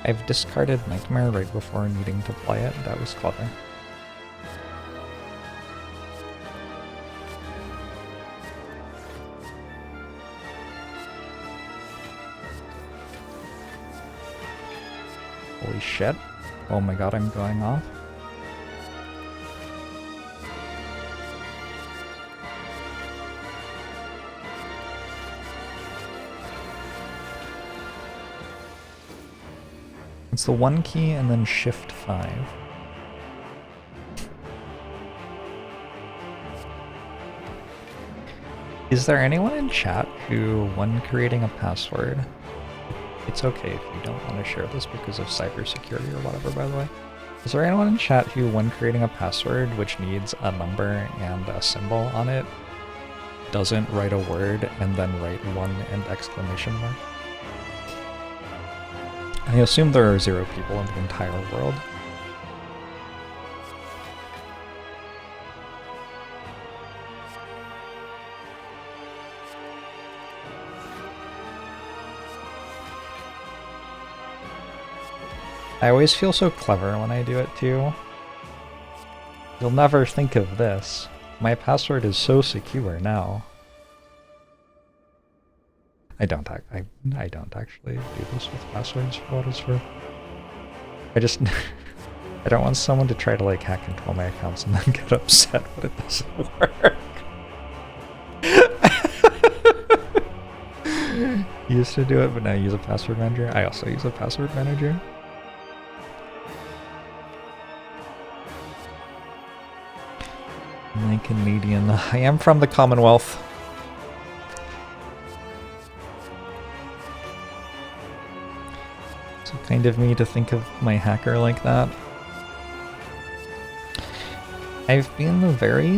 I've discarded Nightmare right before needing to play it. That was clever. Holy shit. Oh my god, I'm going off. It's the 1 key and then Shift 5. Is there anyone in chat who, when creating a password, it's okay if you don't want to share this because of cybersecurity or whatever, by the way. Is there anyone in chat who, when creating a password which needs a number and a symbol on it, doesn't write a word and then write 1 and exclamation mark? I assume there are 0 people in the entire world. I always feel so clever when I do it too. You'll never think of this. My password is so secure now. I don't actually do this with passwords for what it's worth. I just I don't want someone to try to like hack into all my accounts and then get upset when it doesn't work. Used to do it, but now I use a password manager. I also use a password manager. I'm Canadian. I am from the Commonwealth. So kind of me to think of my hacker like that. I've been very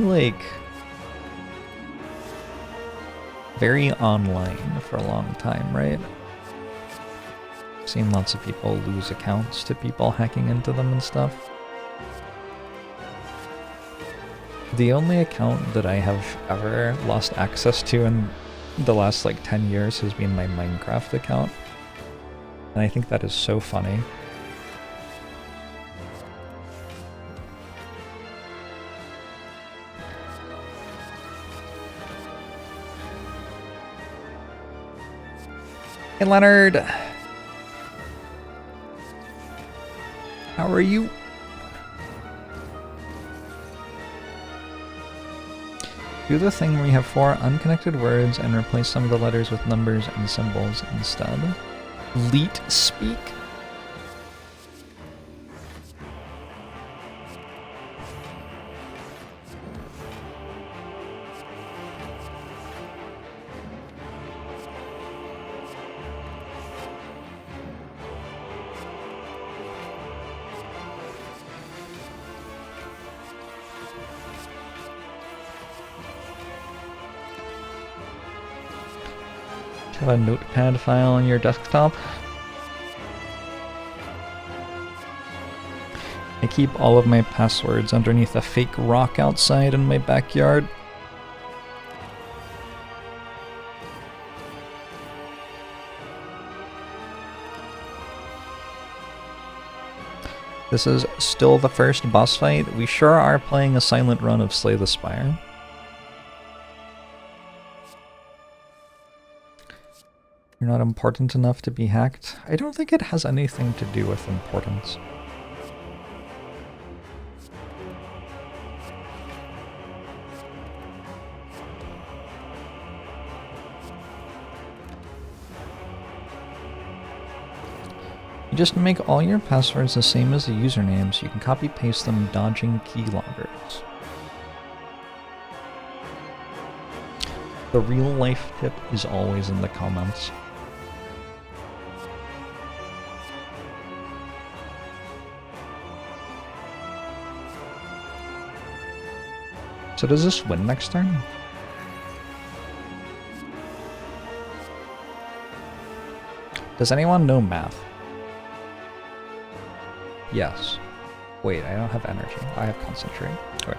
online for a long time, right? I've seen lots of people lose accounts to people hacking into them and stuff. The only account that I have ever lost access to in the last like 10 years has been my Minecraft account. And I think that is so funny. Hey Leonard! How are you? Do the thing where you have 4 unconnected words and replace some of the letters with numbers and symbols instead. Leet speak? Have a notepad file on your desktop. I keep all of my passwords underneath a fake rock outside in my backyard. This is still the first boss fight. We sure are playing a silent run of Slay the Spire. You're not important enough to be hacked. I don't think it has anything to do with importance. You just make all your passwords the same as the usernames. You can copy paste them dodging keyloggers. The real life tip is always in the comments. So does this win next turn? Does anyone know math? Yes. Wait, I don't have energy. I have concentrate. Okay.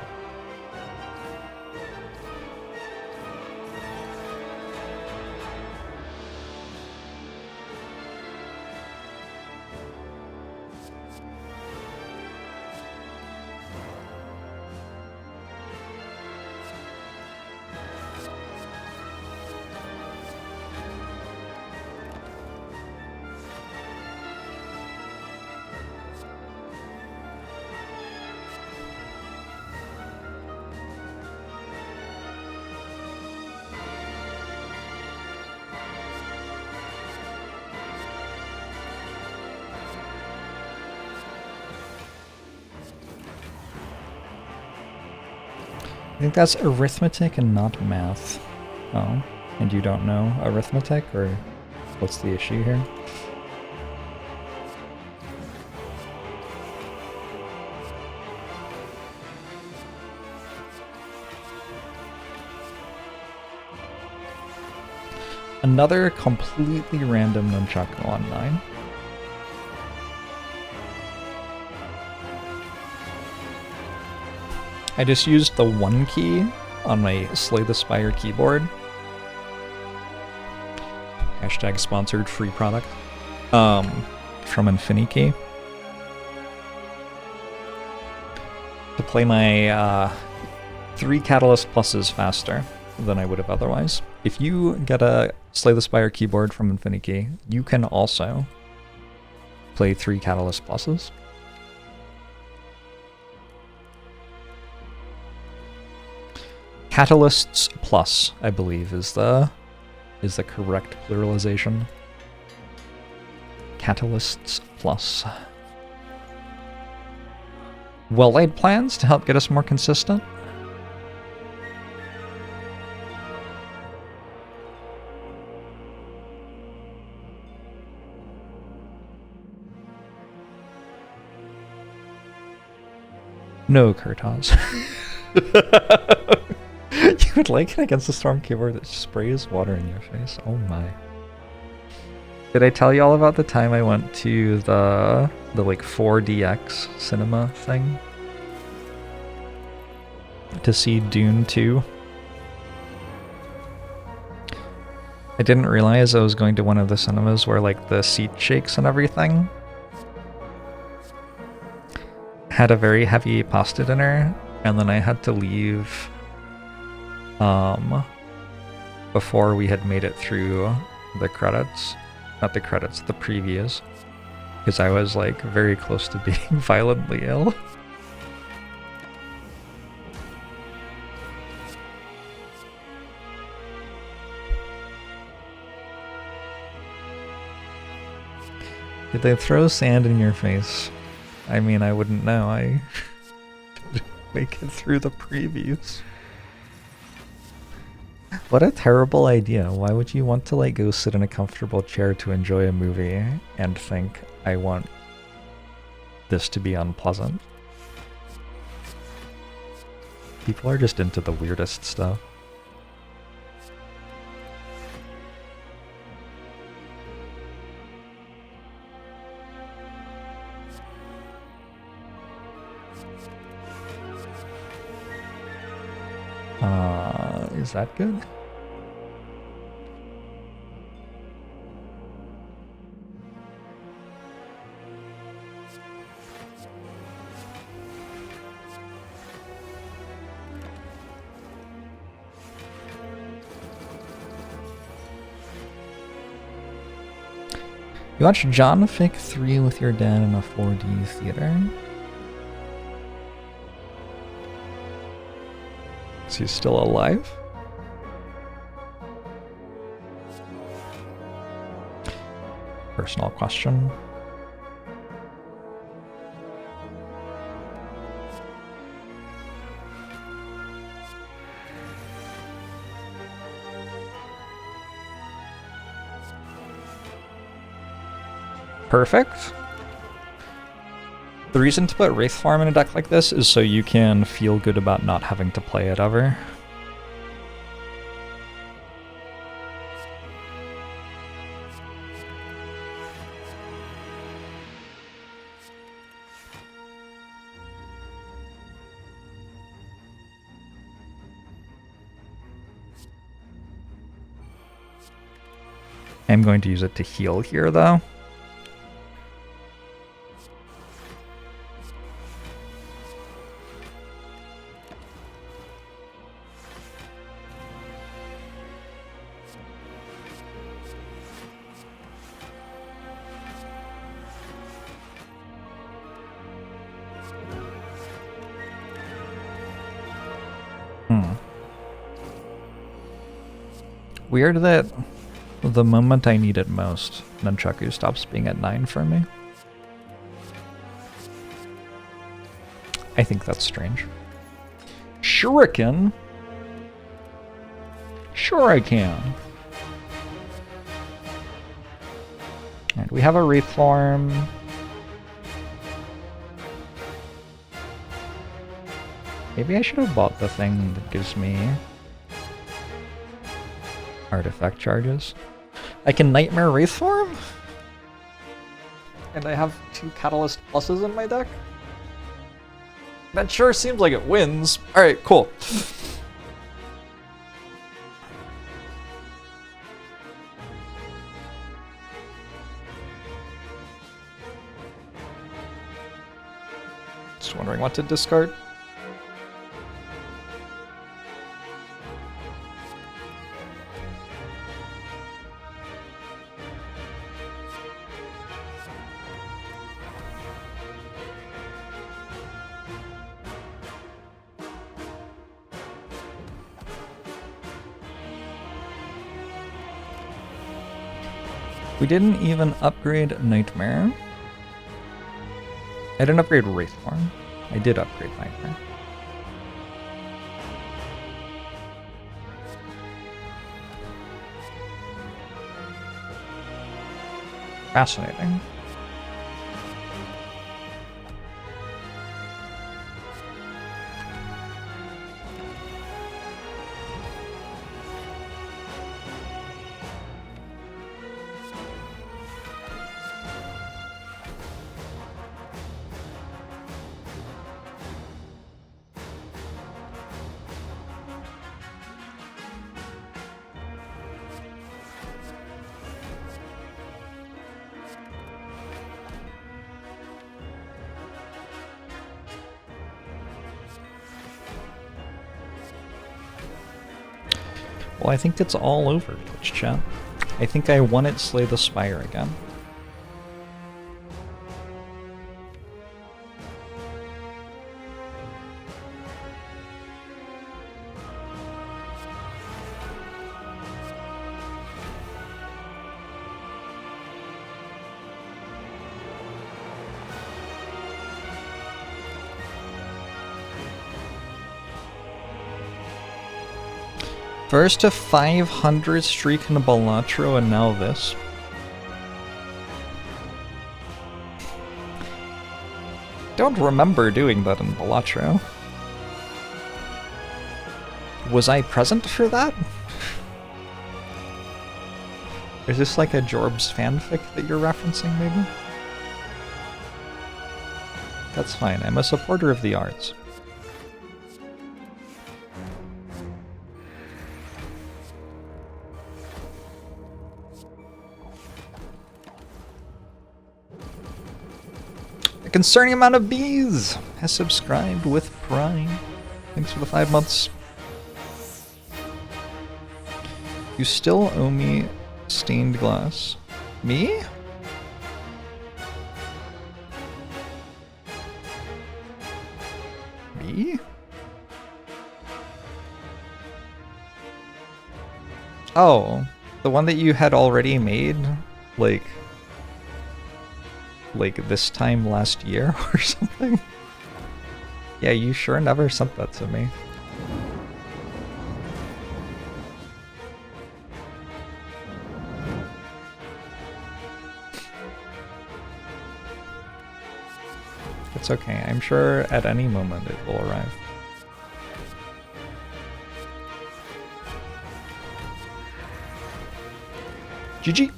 think that's arithmetic and not math. Oh, and you don't know arithmetic, or what's the issue here? Another completely random nunchaku on 9. I just used the 1 key on my Slay the Spire keyboard. Hashtag sponsored free product. From Infinikey. To play my 3 Catalyst Pluses faster than I would have otherwise. If you get a Slay the Spire keyboard from Infinikey, you can also play 3 Catalyst Pluses. Catalysts Plus, I believe, is the correct pluralization. Catalysts Plus. Well-laid plans to help get us more consistent. No, Kurtaz. You would like it against a Storm keyboard that sprays water in your face? Oh my. Did I tell you all about the time I went to the like 4DX cinema thing? To see Dune 2? I didn't realize I was going to one of the cinemas where like the seat shakes and everything. Had a very heavy pasta dinner, and then I had to leave before we had made it through the credits. Not the credits, the previews. Because I was like very close to being violently ill. Did they throw sand in your face? I mean, I wouldn't know. I didn't make it through the previews. What a terrible idea. Why would you want to like go sit in a comfortable chair to enjoy a movie and think, I want this to be unpleasant? People are just into the weirdest stuff. Is that good? You watched John Wick 3 with your dad in a 4D theater? Is he still alive? Personal question. Perfect. The reason to put Wraith Farm in a deck like this is so you can feel good about not having to play it ever. I'm going to use it to heal here, though. Weird that the moment I need it most, Nunchaku stops being at 9 for me. I think that's strange. Shuriken? Sure I can. And we have a reform. Maybe I should have bought the thing that gives me artifact charges. I can Nightmare Wraithform? And I have 2 Catalyst Pluses in my deck? That sure seems like it wins. Alright, cool. Just wondering what to discard. We didn't even upgrade Nightmare. I didn't upgrade Wraithform. I did upgrade Nightmare. Fascinating. Well, I think it's all over, Twitch chat. I think I won it Slay the Spire again. First to 500 streak in Balatro and now this. Don't remember doing that in Balatro. Was I present for that? Is this like a Jorbs fanfic that you're referencing, maybe? That's fine, I'm a supporter of the arts. A concerning amount of bees has subscribed with Prime. Thanks for the 5 months. You still owe me stained glass. Me? Me? Oh, the one that you had already made, like this time last year or something? Yeah, you sure never sent that to me. It's okay, I'm sure at any moment it will arrive. GG!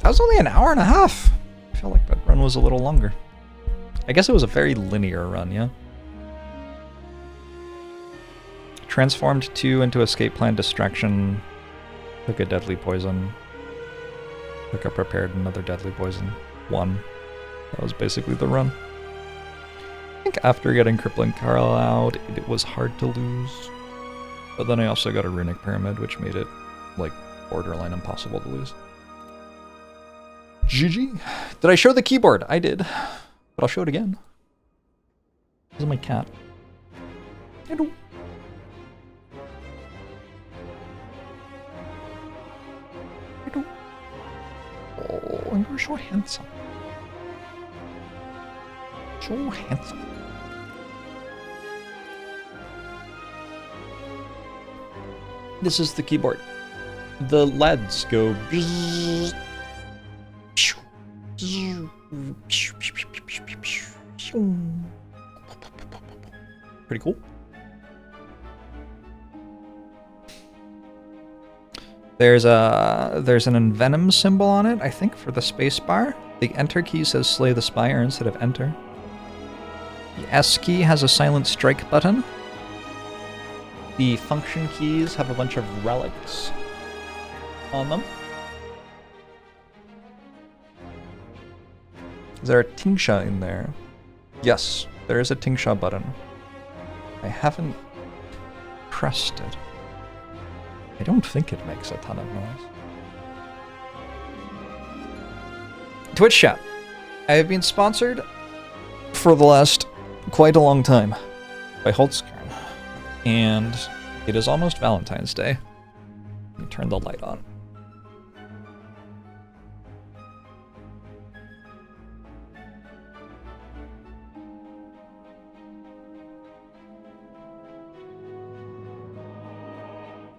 That was only an hour and a half! I felt like that run was a little longer. I guess it was a very linear run, yeah? Transformed 2 into Escape Plan Distraction. Took a Deadly Poison. Took a Prepared another Deadly Poison. 1. That was basically the run. I think after getting Crippling Carl out, it was hard to lose. But then I also got a Runic Pyramid, which made it, like, borderline impossible to lose. GG. Did I show the keyboard? I did. But I'll show it again. This is my cat. Hello. Hello. Oh, you're so handsome. So handsome. This is the keyboard. The LEDs go. Pretty cool. There's an envenom symbol on it, I think, for the space bar. The enter key says slay the spire instead of enter. The S key has a silent strike button. The function keys have a bunch of relics on them. Is there a Tingsha in there? Yes, there is a Tingsha button. I haven't pressed it. I don't think it makes a ton of noise. Twitch chat. I have been sponsored for the last quite a long time by Holtzkern. And it is almost Valentine's Day. Let me turn the light on.